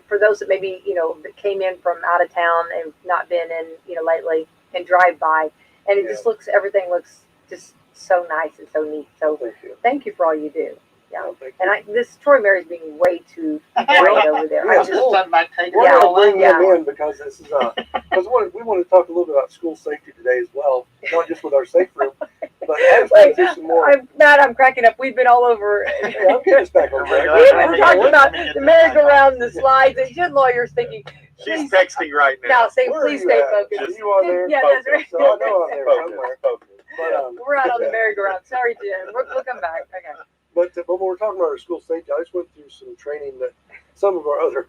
for those that maybe that came in from out of town and not been in lately, and drive by, and it just everything looks just so nice and so neat. So thank you for all you do. Yeah. Well, thank you. And this Troy Mary's being way too great over there. Yeah, I just Something about taking We're it going to all bring out. them in because this is because we want to talk a little bit about school safety today as well, not just with our safe room, but I just want to do some more. I'm cracking up. We've been all over. Yeah, I'm getting us back on track. We've been talking about the merry-go-round, the slides, and your lawyer's thinking. She's texting right now. Now, say Where are please you stay at? focused. You are there? Yeah, that's right. So I know I'm there somewhere. Focus. But, We're out on the merry-go-round. Sorry, Jim. We'll come back. Okay. But when we're talking about our school safety, I just went through some training that some of our other,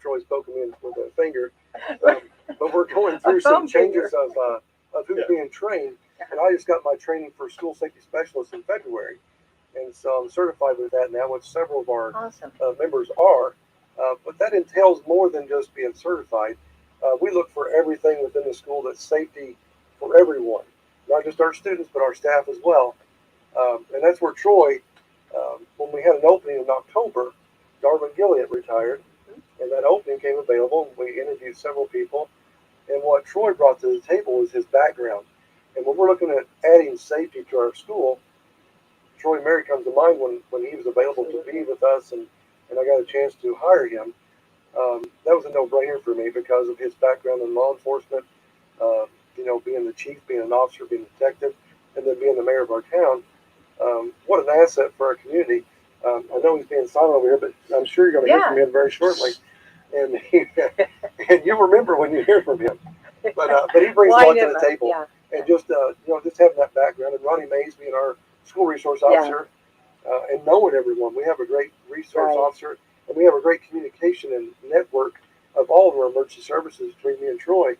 Troy's poking me with a finger, but we're going through some changes of who's being trained. And I just got my training for school safety specialist in February. And so I'm certified with that now, which several of our Awesome. members are. But that entails more than just being certified. We look for everything within the school that's safety for everyone, not just our students, but our staff as well. And that's where Troy, when we had an opening in October, Darwin Gilliott retired, and that opening came available. We interviewed several people, and what Troy brought to the table was his background. And when we're looking at adding safety to our school, Troy Mary comes to mind when he was available to be with us, and I got a chance to hire him. That was a no-brainer for me because of his background in law enforcement, being the chief, being an officer, being a detective, and then being the mayor of our town. What an asset for our community. I know he's being silent over here, but I'm sure you're going to hear from him very shortly. And and you'll remember when you hear from him. But he brings a lot to the table. Yeah. And just having that background, and Ronnie Mays being our school resource officer, and knowing everyone. We have a great resource officer, and we have a great communication and network of all of our emergency services between me and Troy.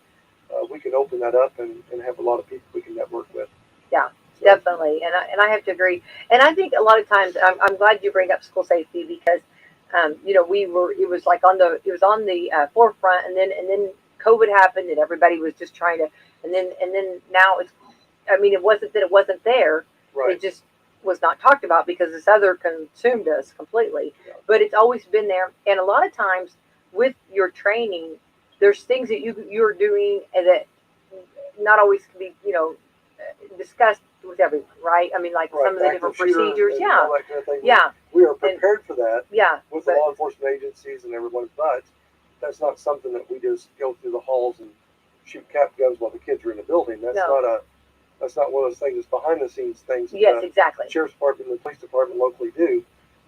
We can open that up and have a lot of people we can network with. Yeah. Definitely, and I have to agree. And I think a lot of times I'm glad you bring up school safety because it was on the forefront, and then COVID happened, and everybody was just trying to, and then now it wasn't that it wasn't there, Right. it just was not talked about because this other consumed us completely. Yeah. But it's always been there, and a lot of times with your training, there's things that you're doing that not always can be discussed with everyone, right? Some of the different procedures, all that kind of thing. yeah, We are prepared for that with the but- law enforcement agencies and everyone, but that's not something that we just go through the halls and shoot cap guns while the kids are in the building. That's not one of those things. It's behind the scenes things that yes, exactly. the sheriff's department and the police department locally do.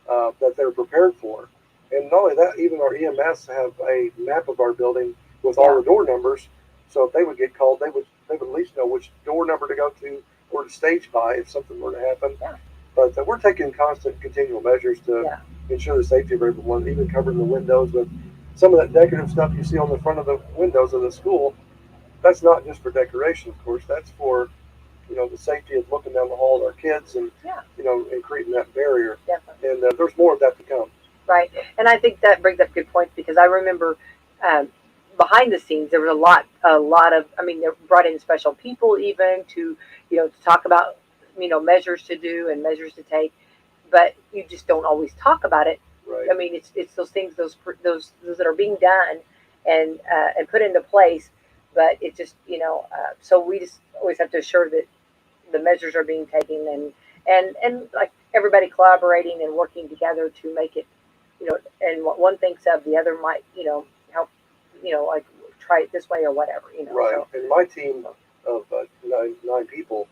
that they're prepared for. And not only that, even our EMS have a map of our building with all the door numbers. So if they would get called, they would at least know which door number to go to or to stage by if something were to happen. Yeah. But we're taking constant, continual measures to ensure the safety of everyone, even covering the windows with some of that decorative stuff you see on the front of the windows of the school. That's not just for decoration, of course. That's for the safety of looking down the hall at our kids and and creating that barrier. Definitely. And there's more of that to come. Right. And I think that brings up good points because I remember um, behind the scenes there was a lot of. I mean, they brought in special people even to to talk about measures to do and measures to take, but you just don't always talk about it. Right. I mean, it's those things those that are being done and put into place, but it just so we just always have to assure that the measures are being taken and like everybody collaborating and working together to make it and what one thinks of the other might help like try it this way or whatever Right. so. And my team of nine people,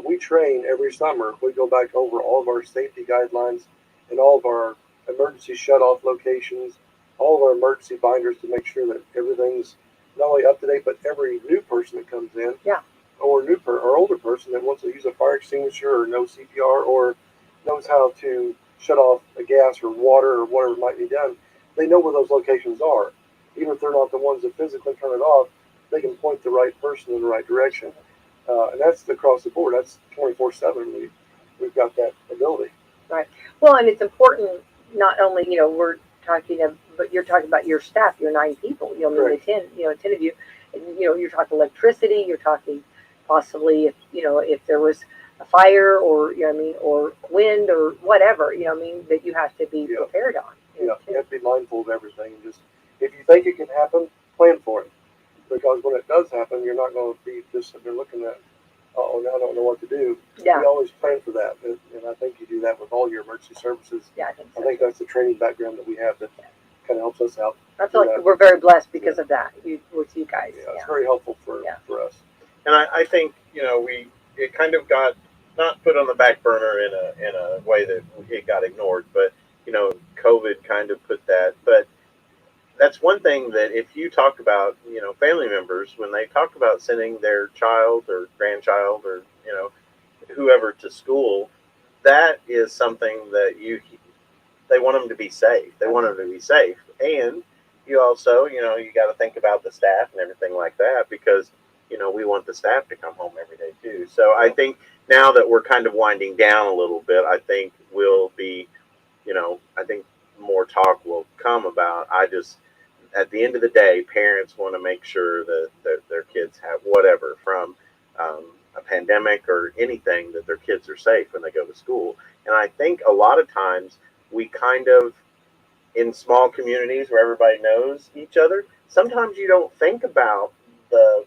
we train every summer. We go back over all of our safety guidelines and all of our emergency shut-off locations, all of our emergency binders to make sure that everything's not only up to date, but every new person that comes in, or or older person that wants to use a fire extinguisher or know CPR or knows how to shut off a gas or water or whatever might be done, they know where those locations are. Even if they're not the ones that physically turn it off, they can point the right person in the right direction. And that's across the board. That's 24/7. We've got that ability. Right. Well, and it's important not only we're talking of, but you're talking about your staff, your 9 people. Right. The 10 of you, and you're talking electricity. You're talking possibly if there was a fire or or wind or whatever that you have to be prepared on. You have to be mindful of everything. Just if you think it can happen, plan for it. Because when it does happen, you're not going to be just sitting there looking at, oh, now I don't know what to do. Yeah. We always plan for that, and I think you do that with all your emergency services. Yeah, I think so. I think that's the training background that we have that kind of helps us out. I feel like we're very blessed because of that with you guys. Yeah, it's very helpful for us. And I think it kind of got not put on the back burner in a way that it got ignored, but COVID kind of put that. But that's one thing that if you talk about family members when they talk about sending their child or grandchild or whoever to school, that is something that they want them to be safe. They want them to be safe, and you also you got to think about the staff and everything like that because we want the staff to come home every day too. So I think now that we're kind of winding down a little bit, I think we'll be I think more talk will come about. At the end of the day, parents want to make sure that their kids have whatever from a pandemic or anything that their kids are safe when they go to school. And I think a lot of times we kind of, in small communities where everybody knows each other, sometimes you don't think about the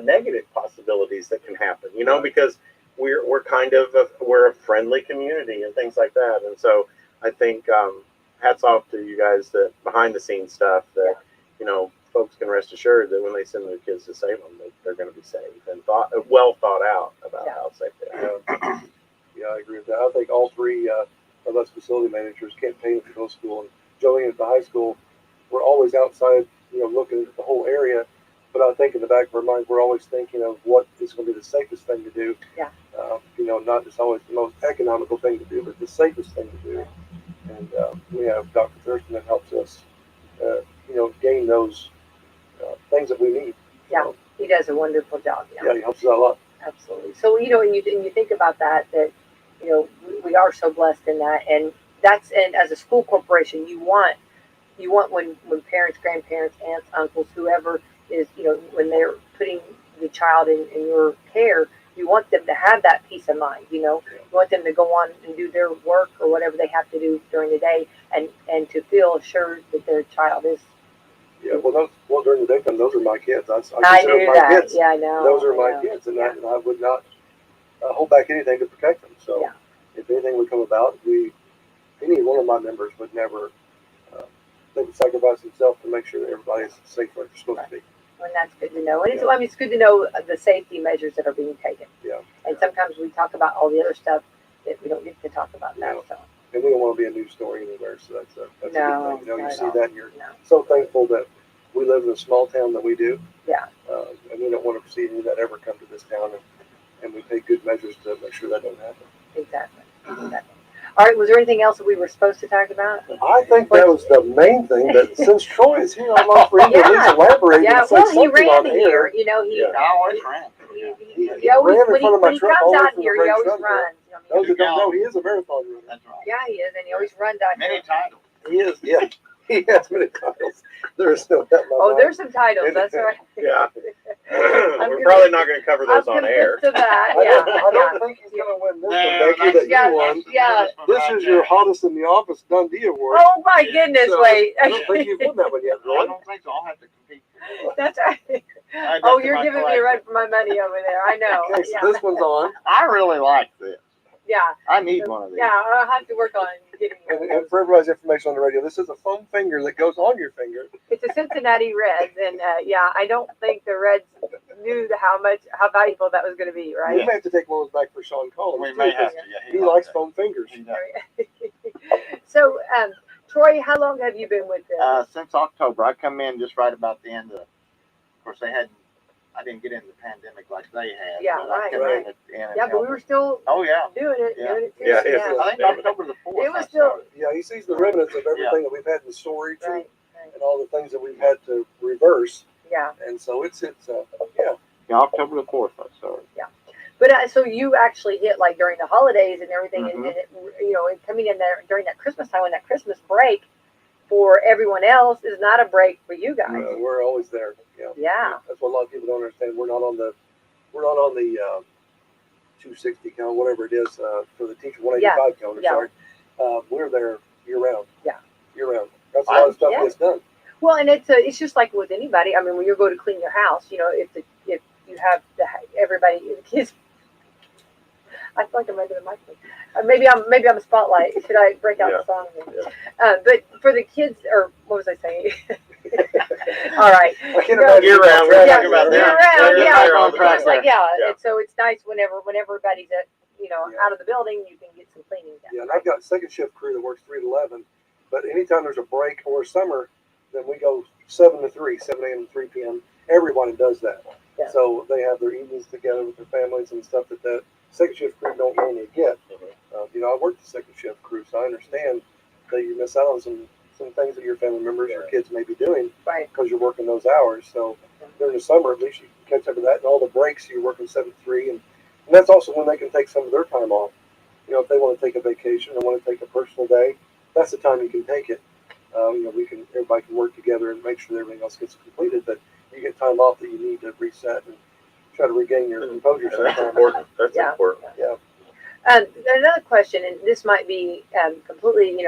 negative possibilities that can happen, because we're kind of we're a friendly community and things like that. And so I think hats off to you guys that behind the scenes stuff that folks can rest assured that when they send their kids to Salem, they're going to be safe and well thought out about how safe they are. Yeah, I agree with that. I think all three of us facility managers campaign at the middle school and Jolene at the high school. We're always outside, looking at the whole area. But I think in the back of our minds, we're always thinking of what is going to be the safest thing to do. Yeah. Not just always the most economical thing to do, but the safest thing to do. And we have Dr. Thurston that helps us, gain those things that we need. Yeah, he does a wonderful job. Yeah, he helps us out a lot. Absolutely. So and you think about that we are so blessed in that, and as a school corporation, you want when parents, grandparents, aunts, uncles, whoever is when they're putting the child in your care, you want them to have that peace of mind. You want them to go on and do their work or whatever they have to do during the day, and to feel assured that their child is. Yeah, well, during the daytime, those are my kids. I I consider knew my that. kids. Yeah, I know. Those are my kids, and I would not hold back anything to protect them. So, if anything would come about, any one of my members would never. They would sacrifice themselves to make sure that everybody's safe where they're supposed to be. And that's good to know. And it's good to know the safety measures that are being taken. Yeah. And sometimes we talk about all the other stuff that we don't get to talk about now. So. And we don't want to be a news story anywhere, so that's a good No, thing. You know, not you at see all. that, and you're No. so thankful that we live in a small town that we do. Yeah. And we don't want to see any of that ever come to this town, and we take good measures to make sure that doesn't happen. Exactly. All right. Was there anything else that we were supposed to talk about? I think that was the main thing. That since Troy is here, I'd like for him to at least elaborate Yeah. and say Well, he something ran on here. air. You know, he. Yeah. I always ran. He always, ran in when front of my he truck comes all the way out from here, the he race always run there. runs. I mean, Those that don't know, he is a marathon runner. That's right. yeah, he is, and he always runs out Many here. titles. He is, yeah. He has many titles. There is no doubt in my Oh, mind. there's some titles. That's right. Yeah. I'm We're probably not going to cover those I'm on air. convinced of that. I Yeah. don't think he's going to win this No, one, Becky, that's- that yeah, you won. yeah. This is your hottest in the office Dundee award. Oh my goodness! So, Wait. I don't think you've won that one yet, I Roy. don't think so. I'll have to compete. That's right. Add that Oh, to you're my giving me a run for my money over there. I know. Okay, so Yeah. this one's on. I really like this. Yeah. I need one of these. Yeah. I'll have to work on getting And, one. and for everybody's information on the radio, this is a foam finger that goes on your finger. It's a Cincinnati Reds, and yeah, I don't think the Reds knew how valuable that was going to be, right? We may have to take one of those back for Sean Collins. We too, may 'cause have to. Yeah, He likes that. foam fingers. He does. So, Troy, how long have you been with them? Since October, I come in just right about the end of course, I didn't get into the pandemic like they had. Yeah, but I right, come right. in and Yeah, but we helped. were still Oh yeah. doing it. Yeah. Doing it too. Yeah, it's- I think October the 4th. It was I still- started. Yeah, he sees the remnants of everything that we've had in storage Right. and all the things that we've had to reverse. Yeah. And so it's yeah. Yeah, October the 4th I started. But so you actually hit like during the holidays and everything, Mhm. and it, and coming in there during that Christmas time, when that Christmas break for everyone else is not a break for you guys. We're always there. Yeah. Yeah. That's what a lot of people don't understand. We're not on the 260 count, whatever it is, for the teacher 185 count. Yeah. Sorry. We're there year round. Yeah. Year round. That's a lot of stuff Yeah. gets done. Well, and it's just like with anybody. I mean, when you go to clean your house, if you have everybody, the kids. I feel like I'm under the microphone. Maybe I'm a spotlight. Should I break out the song? Yeah. But for the kids, or what was I saying? All right. I can't No, imagine Year round, we're Yeah, talking about year them. round, yeah. They're on track It's like, there. yeah. Yeah. And so it's nice when everybody's at out of the building, you can get some cleaning done. Yeah, and I've got a second shift crew that works 3 to 11. But anytime there's a break or summer, then we go 7 to 3, 7 a.m. to 3 p.m. Everybody does that. Yeah. So they have their evenings together with their families and stuff that second shift crew don't normally get. I work the second shift crew, so I understand that you miss out on some things that your family members or kids may be doing Right. because you're working those hours. So during the summer, at least you can catch up with that, and all the breaks you're working 7 to 3, and that's also when they can take some of their time off. If they want to take a vacation or want to take a personal day, that's the time you can take it. Everybody can work together and make sure that everything else gets completed, but you get time off that you need to reset and try to regain your composure. That's Sometimes. important. That's Yeah. important. Another question, and this might be completely,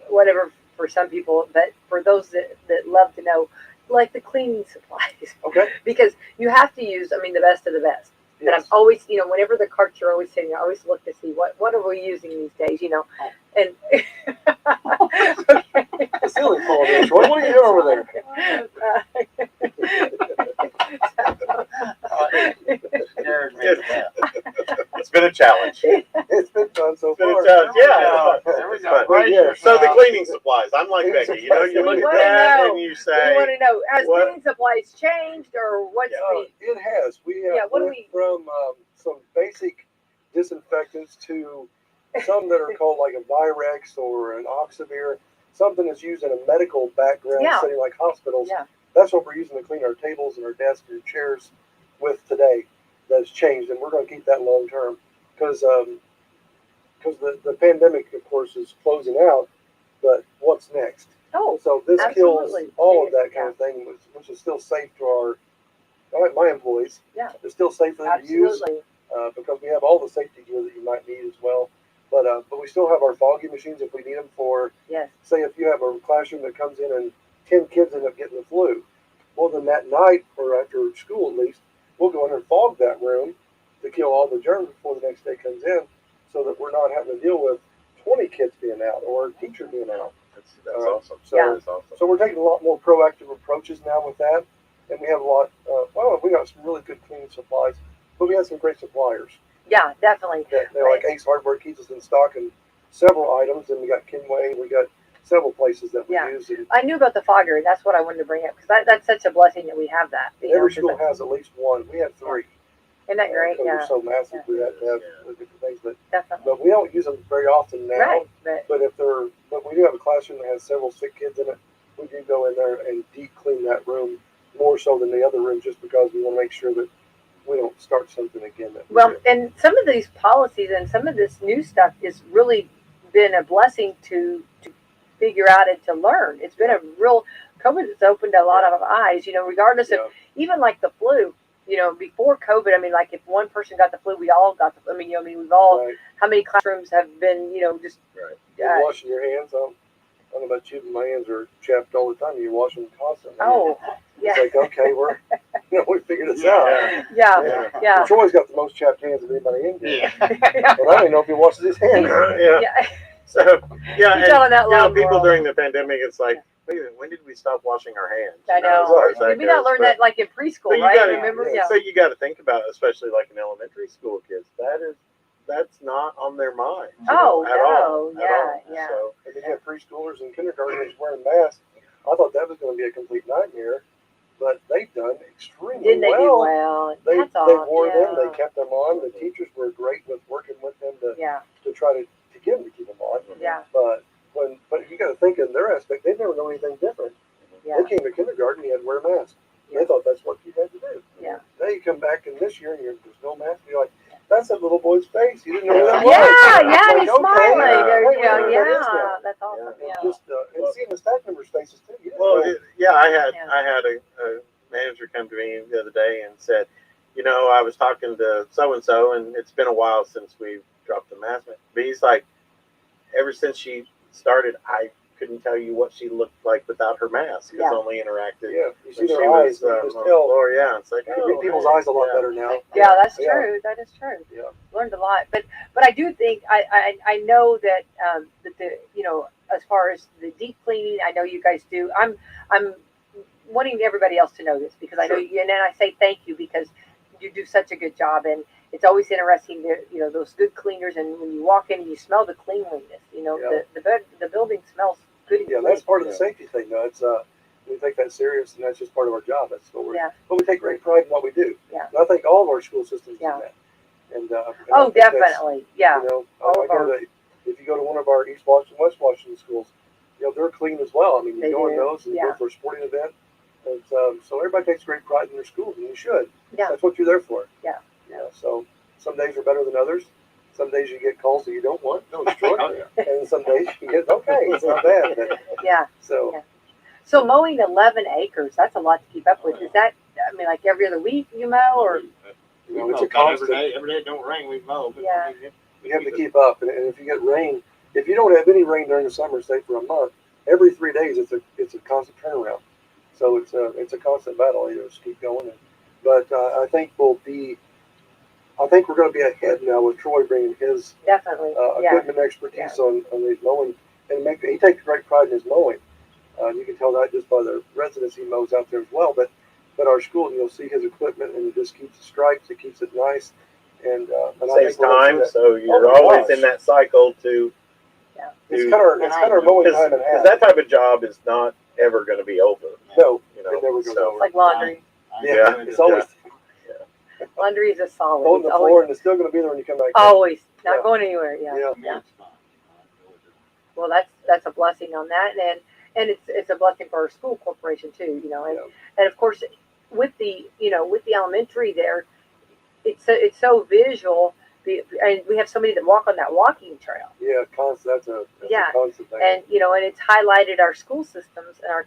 whatever for some people, but for those that love to know, like the cleaning supplies, Okay. because you have to use, the best of the best. And I'm Yes. always, whenever the carts are always sitting, I always look to see what are we using these days, and okay. The ceiling falling in. Troy, what are you doing over Scared me to death. It's been a challenge. there? It's been fun so It's been far. a challenge. Yeah. There we It's go. fun. Right here. So the cleaning supplies. I'm like Becky. You look We at wanna that know. and you We say, want to know, has what- cleaning supplies changed, or what's It has. We have Yeah, what do went we- from some basic disinfectants to some that are called like a Virex or an Oxivir, something that's used in a medical background Yeah. setting like hospitals. Yeah. That's what we're using to clean our tables and our desks and chairs with today. That's changed, and we're going to keep that long term because the pandemic, of course, is closing out. But what's next? Oh, So this absolutely. kills all of that kind of thing, which is still safe to my employees. Yeah. It's still safe for them to use absolutely. because we have all the safety gear that you might need as well. But we still have our foggy machines if we need them for, Yes. say, if you have a classroom that comes in and 10 kids end up getting the flu. Well, then that night, or after school at least, we'll go in and fog that room to kill all the germs before the next day comes in, so that we're not having to deal with 20 kids being out or a teacher being out. that's awesome. So, Yeah. That's awesome. so we're taking a lot more proactive approaches now with that, and we have a lot. We got some really good cleaning supplies, but we have some great suppliers. Yeah, definitely. That, Like Ace Hardware keeps us in stock and several items, and we got Kenway, we got several places that we Yeah. use. And I knew about the fogger. That's what I wanted to bring up because that's such a blessing that we have that. You know, every 'cause school has at least one. We have three. isn't that great? Because Yeah, we're so massive, Yeah. we have to have different things. definitely. But we don't use them very often now. Right, but But we do have a classroom that has several sick kids in it. We do go in there and deep clean that room more so than the other room, just because we want to make sure that we don't start something again. That we well, did. and some of these policies and some of this new stuff has really been a blessing to figure out and to learn. It's been a real COVID has opened a lot of eyes. You know, regardless of Yeah. even like the flu. You know, before COVID, I mean, like if one person got the flu, we all got the. I mean, we've all. Right. How many classrooms have been, just Right. You're washing your hands. I don't know about you, but my hands are chapped all the time. You wash them constantly. oh, It's yeah, like, okay, we figured this Yeah. out. yeah, yeah. Troy's got the most chapped hands of anybody in here. Yeah. And I don't even know if he washes his hands. Yeah. Yeah. So yeah, You're telling that and, loud people world. during the pandemic, it's like, wait a minute, when did we stop washing our hands? I You know, as know. far as that Did we not goes. learn But- that like in preschool, but you right? gotta- Remember? yeah. Yeah. So you got to think about, especially like in elementary school kids, that's not on their mind. you Oh, know, at no. all. At Yeah, all. yeah. So, And then you have preschoolers and kindergartners wearing masks. I thought that was going to be a complete nightmare, but they've done extremely Didn't they do well. well? They That's all. wore them. They Yeah. kept them on. The teachers were great with working with them Yeah, to try to get them to keep them on. yeah, But you got to think in their aspect, they never know anything different. yeah, They came to kindergarten, you had to wear a mask. Yeah. They thought that's what you had to do. yeah. Now you come back in this year and there's no mask. You're like, that's that little boy's face. You didn't know who that Yeah, was. yeah, Like, he's okay, smiling. There hey, you go. what is Yeah, that? that's awesome. And Yeah. just and seeing the staff members' faces too. You didn't well, know. I Yeah. had a manager come to me the other day and said, I was talking to so and so, and it's been a while since we've dropped the mask. But he's like, ever since she started, I couldn't tell you what she looked like without her mask. Yeah. It's only interacted. Yeah, you see when she their eyes. was You on just the tell. floor. Yeah, it's like, You can read people's eyes a lot better now. Yeah, that's Yeah. true. That is true. Yeah. Learned a lot, but I do think I know that that the as far as the deep cleaning, I know you guys do. I'm wanting everybody else to know this because I know Sure. you, and then I say thank you because you do such a good job, and it's always interesting to those good cleaners, and when you walk in, you smell the cleanliness. Yeah. The building smells good. And Yeah, that's clean. part of the safety thing, though. It's we take that serious, and that's just part of our job. That's what we're. Yeah. But we take great pride in what we do. Yeah. And I think all of our school systems Yeah. do that. And I Oh, think that's, definitely. Yeah. All I of go our- to, if you go to one of our East Washington, West Washington schools, they're clean as well. I mean, you They go in do, those and you yeah. go for a sporting event. And, so everybody takes great pride in their schools, and you should. Yeah. That's what you're there for. Yeah. So some days are better than others. Some days you get calls that you don't want. No, destroy it. And some days you get, okay, it's not bad. But, Yeah. so, Yeah. So mowing 11 acres, that's a lot to keep up with. Is that, I mean, like every other week you mow or? it's a Every constant. day, it don't rain, we mow. But Yeah. You have to keep up, and if you get rain, if you don't have any rain during the summer, say for a month, every 3 days it's a constant turnaround. So it's a constant battle. You just keep going. But I think we're going to be ahead now with Troy bringing his Definitely. Yeah. equipment expertise on the mowing, and he takes great pride in his mowing. You can tell that just by the residents he mows out there as well. But our school, you'll see his equipment, and it just keeps the stripes. It keeps it nice, and I saves think we're gonna see time, that. so you're my always gosh. in that cycle to. It's kind of mowing time and a half. Because that type of job is not ever going to be over. No, You it never know, goes so over. It's like laundry. Yeah, it's always Laundry is a solid. on It's the always, floor, and it's still going to be there when you come back. always not Yeah. going anywhere. Yeah. Yeah. Yeah. Well, that's a blessing on that, and it's a blessing for our school corporation too. And of course, with the elementary there, it's so visual. And we have somebody that walk on that walking trail. Yeah, that's a Yeah. constant thing. And and it's highlighted our school systems and our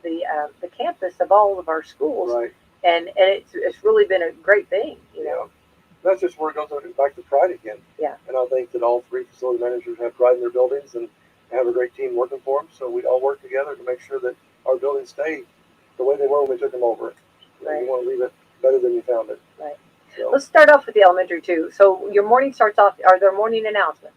the campus of all of our schools, right. and it's really been a great thing. Yeah. That's just where it goes back to pride again. Yeah. And I think that all three facility managers have pride in their buildings and have a great team working for them. So we all work together to make sure that our buildings stay the way they were when we took them over. Right. You want to leave it better than you found it. Right. So, Let's start off with the elementary too. So your morning starts off. Are there morning announcements?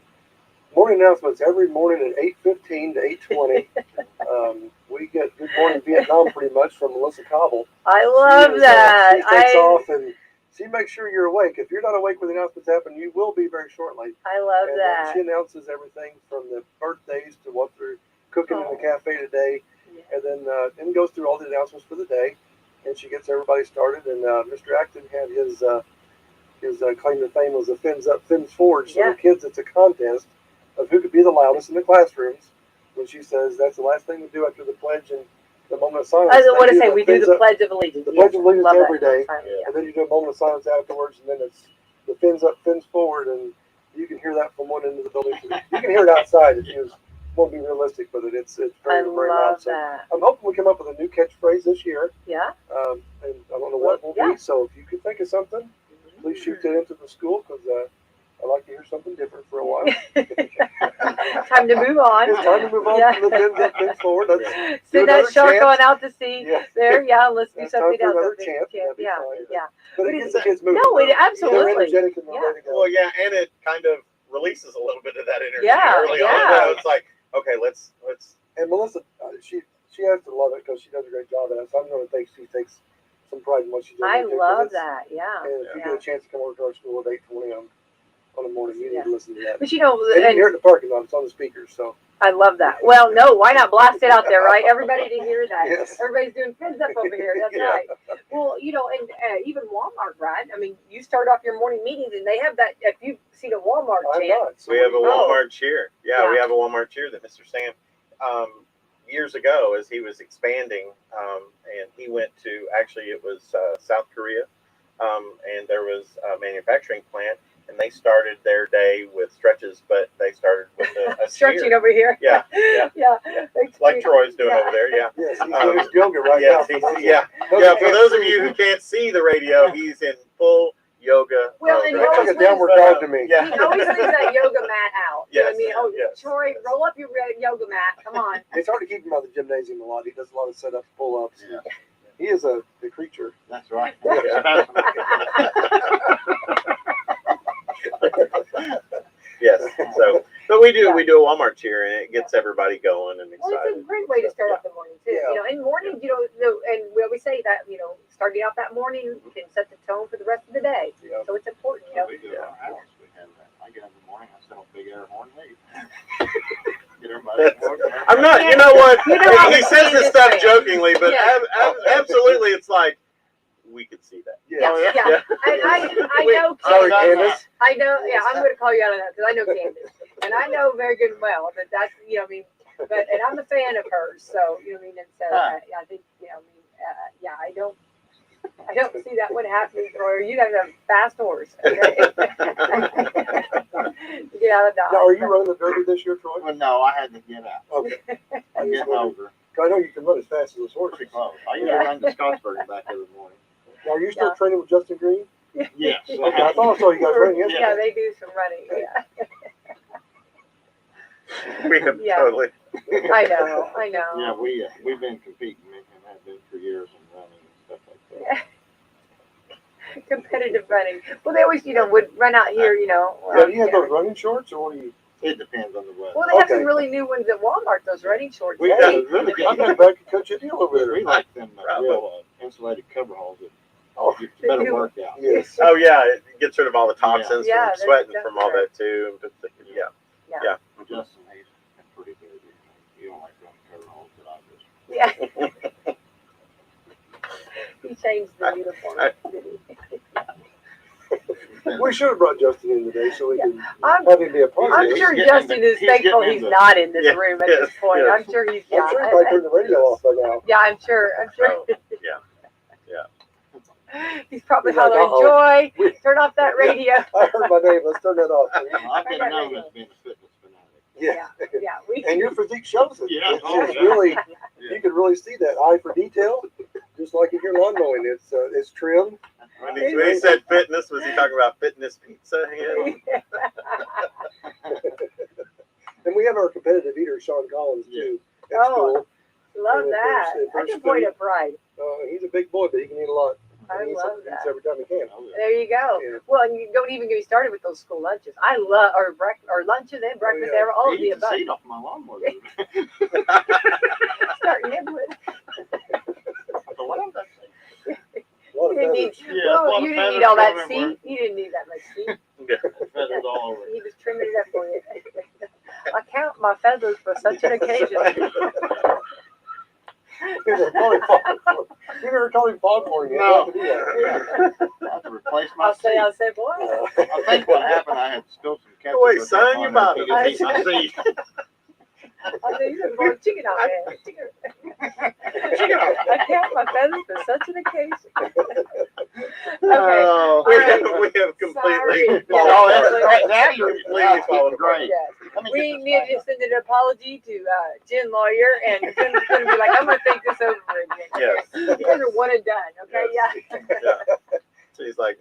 morning announcements every morning at 8:15 to 8:20. We get Good Morning Vietnam pretty much from Melissa Cobble. I love that. She takes off and she make sure you're awake. If you're not awake when the announcements happen, you will be very shortly. I love And that. she announces everything from the birthdays to what they're cooking in the cafe today, Yeah. and then goes through all the announcements for the day, and she gets everybody started. And Mr. Acton had his claim to fame was the fins up, fins forward. So the kids, it's a contest of who could be the loudest in the classrooms. When she says that's the last thing we do after the pledge and the moment of silence. I want to say we do the Pledge of Allegiance. The Pledge of Allegiance every day, Yeah. and then you do a moment of silence afterwards, and then it's the fins up, fins forward, and you can hear that from one end of the building. You can hear it outside if you won't be realistic with it. It's very, I very love loud. So that. I'm hoping we come up with a new catchphrase this year. Yeah. And I don't know what it will be. So if you could think of something, please shoot that into the school, because I'd like to hear something different for a while. Time to move on. It's time to move on from the fins up, fins forward. Send that shark on out to sea. Yeah. There, let's do It's something time for else. another chant. That'd be fine. Yeah. But it gets the kids moving. No, it They're absolutely. energetic and they're ready to go. Well, yeah, and it kind of releases a little bit of that energy Yeah, early on. yeah. It's like, okay, let's. And Melissa, she has to love it because she does a great job at it. So I'm going to think she takes some pride in what she does. I love that. Yeah. And if you get a chance to come over to our school at 8:20 on the morning, you need to listen to that. But you know, And you can hear it in the parking lot. It's on the speakers. So I love that. Well, no, why not blast it out there, right? Everybody to hear that. Yes. Everybody's doing fins up over here. That's Yeah. right. Well, you know, and even Walmart, Brad. I mean, you start off your morning meetings, and they have that. If you've seen a Walmart I'm chant, not. So We have a Oh. Walmart cheer. Yeah, we Yeah. have a Walmart cheer that Mr. Sam, years ago, as he was expanding, and he went to, actually it was South Korea, and there was a manufacturing plant, and they started their day with stretches, but they started with a stretching cheer. over here. Yeah, yeah. yeah. Like Troy's doing over there. Yeah. Yes, he's doing his yoga right Yes, now. yeah. For those of you who can't see the radio, he's in full yoga. Well, mode and right That's like a now. downward dog to me. Yeah. He always leaves that yoga mat out. You know what I mean? Yes, Oh, yes, Troy, yes. roll up your yoga mat. Come on. It's hard to keep him out of the gymnasium a lot. He does a lot of setups, pull-ups. Yeah. He is a creature. That's right. Yeah. Yes. So, but we do a Walmart cheer, and it gets everybody going and Well, excited. it's a great way to start off the morning too. Yeah. You know, and morning, you know, and we always say that, you know, starting out that morning can set the tone for the rest of the day. Yeah. So it's important, you know. We do Yeah. our house. We have that. I get up in the morning, I set a big air horn leave. Get everybody to work. I'm not. You know what? You know how He the says this Candace stuff fan. jokingly, but Yeah. absolutely, it's like we could see that. Yeah, Oh, yeah. yeah. I know Sorry, Candace. Candace. I know, yeah, I'm going to call you out on that because I know Candace. And I know very good and well that that's, you know, I mean, and I'm a fan of hers. So, you know what I mean? And so I think, you know, I mean, yeah, I don't see that one happening for you. Got to have a fast horse. Okay? Get out of Dodge. Now, are you running the derby this year, Troy? Well, no, I had to get out. Okay. I'm getting older. I know you can run as fast as those horses. Pretty close. I usually Yeah. run to Scottsburg and back every morning. Now, are you still Yeah. training with Justin Green? Yes. Okay, I thought I saw you guys running yesterday. Yeah, they do some running. Yeah. We have Yeah. totally. I know. Yeah, we've been competing and have been for years and running and stuff like that. Competitive running. Well, they always, you know, would run out here, you know. Yeah, do you have those running shorts, or what do you? It depends on the weather. Well, they have Okay. some really new ones at Walmart. Those running shorts. We Hey, got a really I'm good. going back and cut you a deal over We there. like them Bravo. real insulated cover holes that Oh, get you better workout. yes. Oh yeah, it gets rid of all the toxins Yeah, from that's sweating exactly from all right. that too. But yeah. Justin, he's pretty good. You don't like running cover holes, but I just. Yeah. He changed the uniform. didn't he? We should have brought Justin in today so we can I'm- have him be a part of I'm this. sure getting Justin into- is he's thankful getting he's into- not in this Yeah, room at yes, this point. yes. I'm sure he's. I'm sure he probably turned the radio off by now. Yeah, I'm sure. Oh, yeah. He's probably He's like, hollering, "Uh-oh." Joy, turn off that radio. I heard my name. Let's turn that off. Well, I've been known as being a fitness fanatic. Yeah. Yeah. We. And your physique shows it. Yeah. It's Oh, just yeah. really, Yeah. you can really see that eye for detail, just like in your lawn mowing. It's trimmed. When he said fitness, was he talking about fitness pizza? Yeah. And we have our competitive eater, Sean Collins, too, at Oh. school. Love And that. at That's a first point food- of pride. He's a big boy, but he can eat a lot. I He eats love eats that. every time he can. Oh, yeah. There you go. Yeah. Well, and you don't even get me started with those school lunches. I love or lunches and breakfast, yeah. all of He the eats the above. seat off my lawnmower. Start nibbling. So what else I say? A lot of You didn't feathers. need, Yeah, well, a lot you of didn't need need all that Gorman seat. You didn't need that much seat. Feathers all over. He was trimming it up for you. I count my feathers for such an occasion. You never called him Foghorn yet. No. You have to do that. I have to replace my I'll seat. say, boy. I think what happened, I had spilled some ketchup. Wait, or son, something you on bought there. it. He just ate my seat. I said, you done brought chicken out there. Chicken. Chicken out. I count my feathers for such an occasion. Oh, All right. we have completely Sorry. fallen Yeah, Oh, apart. that's right now you're Completely fallen apart. great. Yes. Let me We get this need thing to send an apology to Jen Lawyer, and Jen's going to be like, I'm going to think this over again. Yes. You guys are one and done, okay? Yes. Yeah. Yeah. She's like,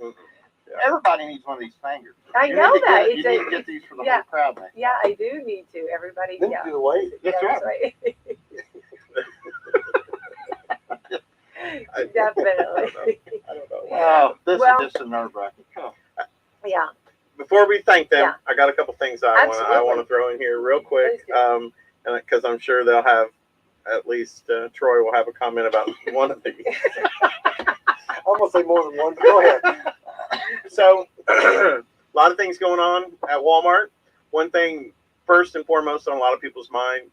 Everybody needs one of these fingers. I You know need to that. Get, you need to get these for the whole crowd next Yeah, time. I do need to. Everybody, Then yeah. you do the weight. Yeah, That's right. I Definitely. don't know. Wow, this Well- is just a nerve wracking. Yeah. Before we thank them, Yeah. I got a couple things I want Absolutely. to throw in here real quick, Please do. and because I'm sure they'll have at least Troy will have a comment about one of these. I'm gonna say more than one, but go ahead. So, a lot of things going on at Walmart. One thing, first and foremost, on a lot of people's mind,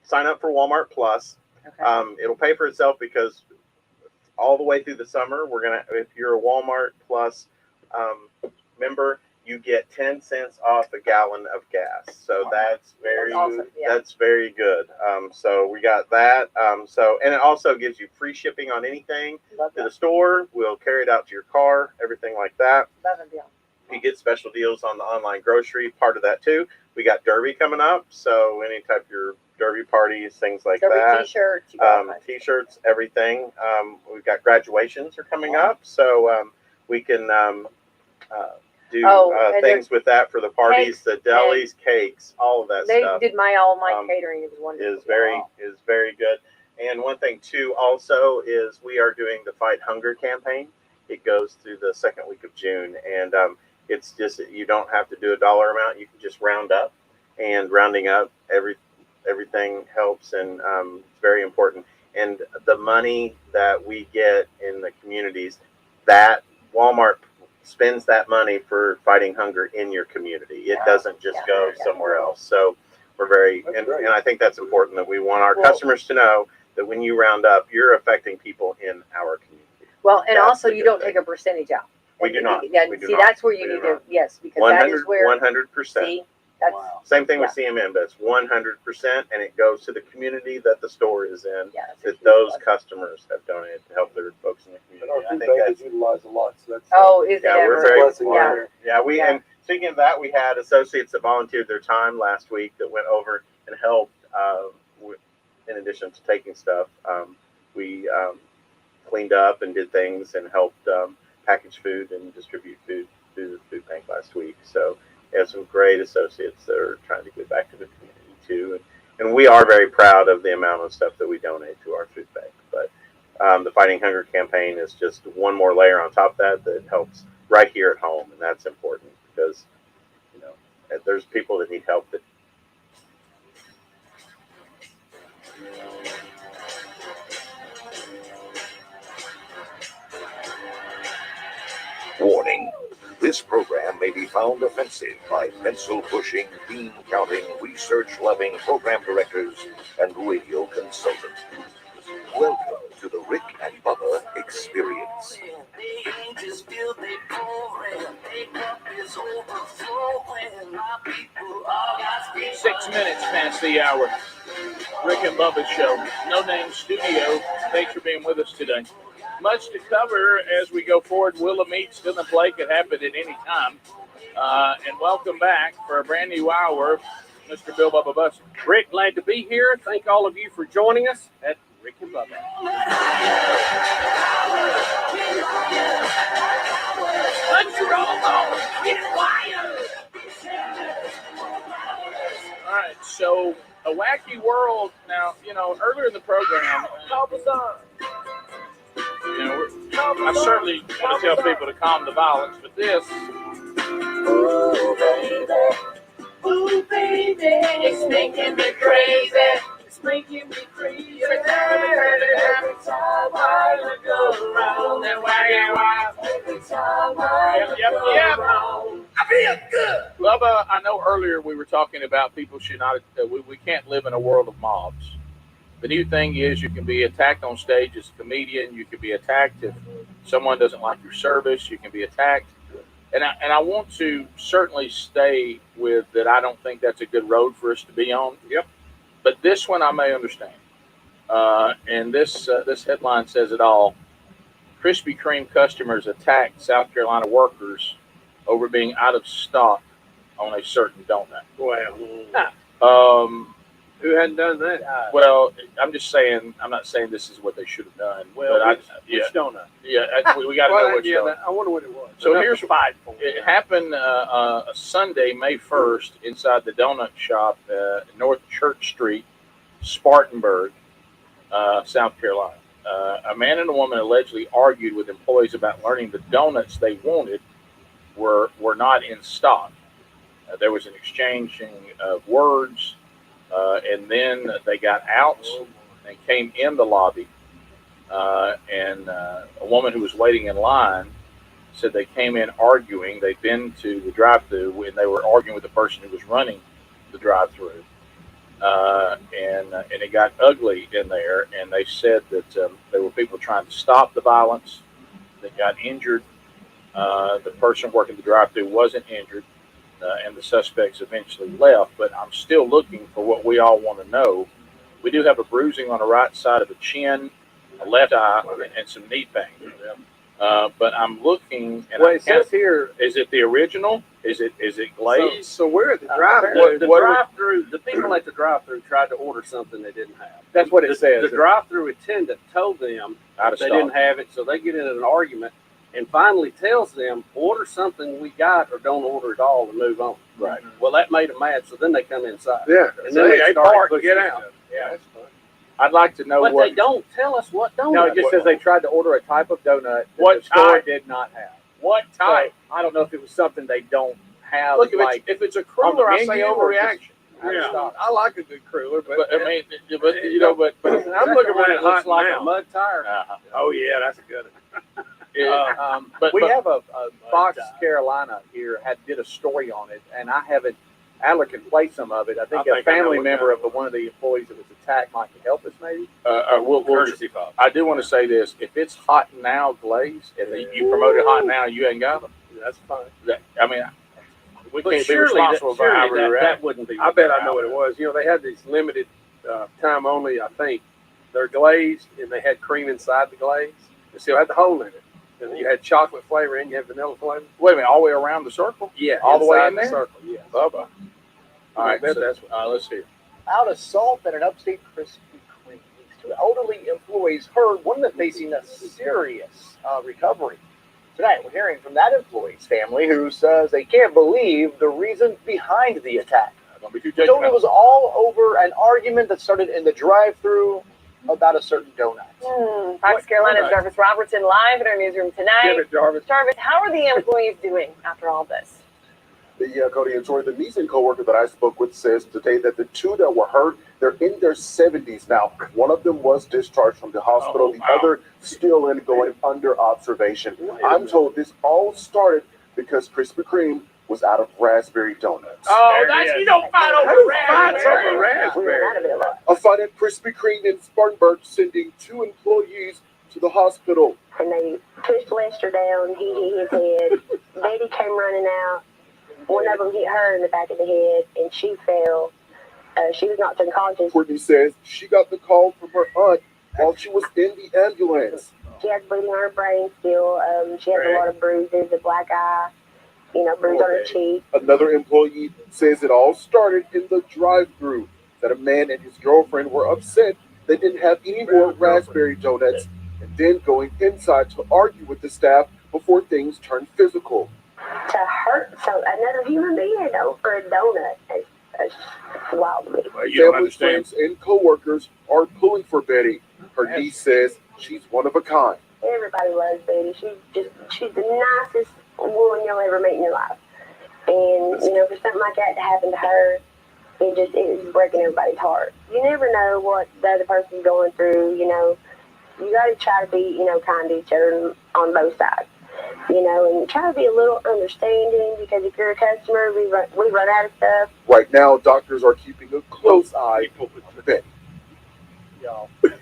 sign up for Walmart Plus. Okay. It'll pay for itself because all the way through the summer, if you're a Walmart Plus member, you get 10 cents off a gallon of gas. So that's very, awesome. Yeah. that's very good. So we got that. And it also gives you free shipping on anything Love to the that. store. We'll carry it out to your car, everything like that. Love and beyond. You get special deals on the online grocery part of that too. We got Derby coming up, so any type of your Derby parties, things like Derby that. t-shirts. You got all kinds. T-shirts, everything. We've got graduations are coming up, so we can do and things with that for the parties, the delis, cakes, all of that They stuff did all my catering. It was wonderful. is very good. And one thing too, also, is we are doing the Fight Hunger campaign. It goes through the second week of June, and it's just, you don't have to do a dollar amount. You can just round up, and rounding up everything helps, and it's very important. And the money that we get in the communities, that Walmart spends that money for fighting hunger in your community. It doesn't just go somewhere else. So we're and I think that's important, that we want our customers to know that when you round up, you're affecting people in our community. Well, and That's also the you good don't thing. take a percentage out. We do not. Yeah, We do see, not. that's where We you do need to, not. yes, because that is where, 100%. see, that's, Wow. Same thing with CMN, but it's 100%, and it goes to the community that the store is in, yeah. that's a that huge those plus. customers have donated to help their folks in the And our community. I food think bank that's, is utilized a lot, so that's Oh, is it yeah, we're ever? very, blessing yeah. there. and speaking of that, we had associates that volunteered their time last week that went over and helped, in addition to taking stuff, we cleaned up and did things and helped package food and distribute food through the food bank last week. So we have some great associates that are trying to give back to the community too. And we are very proud of the amount of stuff that we donate to our food bank. But the Fighting Hunger campaign is just one more layer on top of that helps right here at home. And that's important because, there's people that need help that Warning. This program may be found offensive by pencil-pushing, bean-counting, research-loving program directors and radio consultants. Welcome to the Rick and Bubba Experience. 6 minutes past the hour. Rick and Bubba Show. No Name Studio. Thanks for being with us today. Much to cover as we go forward. Willa Meat still in play, could happen at any time. And welcome back for a brand new hour, Mr. Bill Bubba Buster. Rick, glad to be here. Thank all of you for joining us at Rick and Bubba. All right, so a wacky world. Now, earlier in the program, I certainly want to tell people to calm the violence, but this. Ooh, baby, it's making me crazy. It's making me crazy. Every time I go around that wacky wild. Every time know earlier we were talking about people should not. We can't live in a world of mobs. The new thing is you can be attacked on stage as a comedian. You can be attacked if someone doesn't like your service. You can be attacked. And I want to certainly stay with that. I don't think that's a good road for us to be on. Yep. But this one I may understand. And this headline says it all. Krispy Kreme customers attacked South Carolina workers over being out of stock on a certain donut. Well, who hadn't done that? Well, I'm just saying. I'm not saying this is what they should have done. Well, but which donut? we got to know which donut. I wonder what it was. So Enough here's to fight for. It happened Sunday, May 1st, inside the donut shop, North Church Street, Spartanburg, South Carolina. A man and a woman allegedly argued with employees about learning the donuts they wanted were not in stock. There was an exchanging of words, and then they got out and came in the lobby. And a woman who was waiting in line said they came in arguing. They'd been to the drive-thru and they were arguing with the person who was running the drive-thru. And it got ugly in there, and they said that there were people trying to stop the violence that got injured. The person working the drive-thru wasn't injured, and the suspects eventually left, but I'm still looking for what we all want to know. We do have a bruising on the right side of the chin, a left eye, and some knee pain. But I'm looking, and Well, it says here. is it the original? Is it glazed? So we're at the drive-thru. The drive-thru. The people at the drive-thru tried to order something they didn't have. That's what it says. The drive-thru attendant told them Out of they stock. didn't have it, so they get into an argument and finally tells them, order something we got or don't order at all and move on. Right. Well, that made them mad, so then they come inside. Yeah. And then they start pushing get each out. other. Yeah. That's fun. I'd like to know But what. they don't tell us what donut. No, it just says they tried to order a type of donut that What the store type? did not have. What type? So, I don't know if it was something they don't have. Look, like, if it's a cruller, I say menu or overreaction. out of Yeah, stock. I like a good cruller, but, But I mean, but you know, but I'm looking at it It looks hot like now. a mud tire. Oh yeah, that's a good one. but we have a Fox tire. Carolina here did a story on it, and I haven't. Adler can play some of it. I think I a think I know family what member kind. of one of the employees that was attacked might help us, maybe. we'll Courtesy Fox. I do want to say this: if it's hot now glazed, and you promoted hot now, you ain't got them. That's fine. I mean, we But can't be surely, responsible for how we react. that wouldn't be. I bet I know what it was. You know, they had these limited time only. I think they're glazed, and they had cream inside the glaze. They still had the hole in it. And you had chocolate flavor and you had vanilla flavor. Wait a minute, all the way around the circle? Yeah, All the way inside in there? Circle, yeah. Bubba. All right, bet so, that's what. let's hear. Out assault at an upstate Krispy Kreme. These two elderly employees heard one of them facing a serious recovery. Tonight, we're hearing from that employee's family who says they can't believe the reason behind the attack. Don't be too Told it judgmental. was all over an argument that started in the drive-thru about a certain donut. Fox Carolina's donut? Jarvis Robertson live in our newsroom Give tonight. it, Jarvis. Jarvis, how are the employees doing after all this? Cody and Tori, the Neeson coworker that I spoke with says today that the two that were hurt, they're in their 70s now. One of them was discharged from the hospital, Oh, the wow. other still in going under observation. I'm told this all started because Krispy Kreme was out of raspberry donuts. Oh, that's you don't fight over Fights over raspberry. raspberry. A fight at Krispy Kreme in Spartanburg sending 2 employees to the hospital. And they pushed Lester down. He hit his head. Betty came running out. One of them hit her in the back of the head, and she fell. She was knocked unconscious. Courtney says she got the call from her aunt while she was in the ambulance. She has bleeding on her brain still. She has a lot of bruises, a black eye, bruise on her cheek. Another employee says it all started in the drive-thru, that a man and his girlfriend were upset they didn't have any more raspberry donuts, and then going inside to argue with the staff before things turned physical. To hurt another human being over a donut is wild to me. Well, you don't Family, understand. friends, and co-workers are pulling for Betty. Her niece says she's one of a kind. Everybody loves Betty. She's the nicest woman you'll ever meet in your life. And, for something like that to happen to her, it is breaking everybody's heart. You never know what the other person's going through, You got to try to be, kind to each other on both sides. you know, and try to be a little understanding because if you're a customer, we run out of stuff. Right now, doctors are keeping a close eye on Betty. Y'all. Let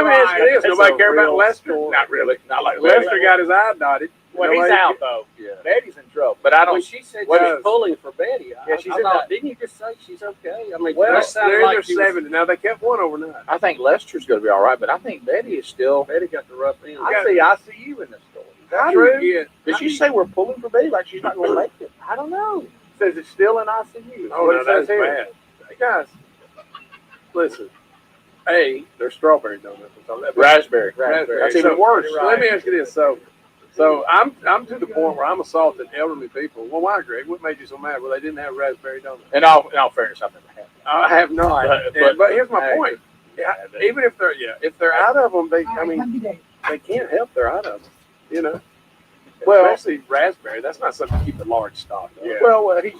me ask you this: That's nobody a care about real Lester? story. Not really. Not like Lester Lester got his eye dotted. Well, he's Nobody- out though. Yeah. Betty's in trouble. But I When don't. she said What she is- was pulling for Betty, Yeah, I she I said thought, that. didn't you just say she's okay? I mean, Well, that sounded they're in like their she was- 70s now. They kept one overnight. I think Lester's going to be all right, but I think Betty is still. Betty got the rough end. I see ICU in the story. How True. do you get? Did she say we're pulling for Betty like she's not going to make it? I don't know. Says it's still in ICU. Oh, What no, it says that's here. bad. Hey, guys, listen. A, they're strawberry donuts. Raspberry. Raspberry. That's So, even worse. Let me ask you this. So I'm to the point where I'm assaulting elderly people. Well, why, Greg? What made you so mad? Well, they didn't have raspberry donuts. In all fairness, I've never had. I have not. But here's my Hey. point. Yeah, even if they're out of them, they can't help they're out of them. You know. Well- Especially raspberry. That's not something to keep a large stock of. Well, he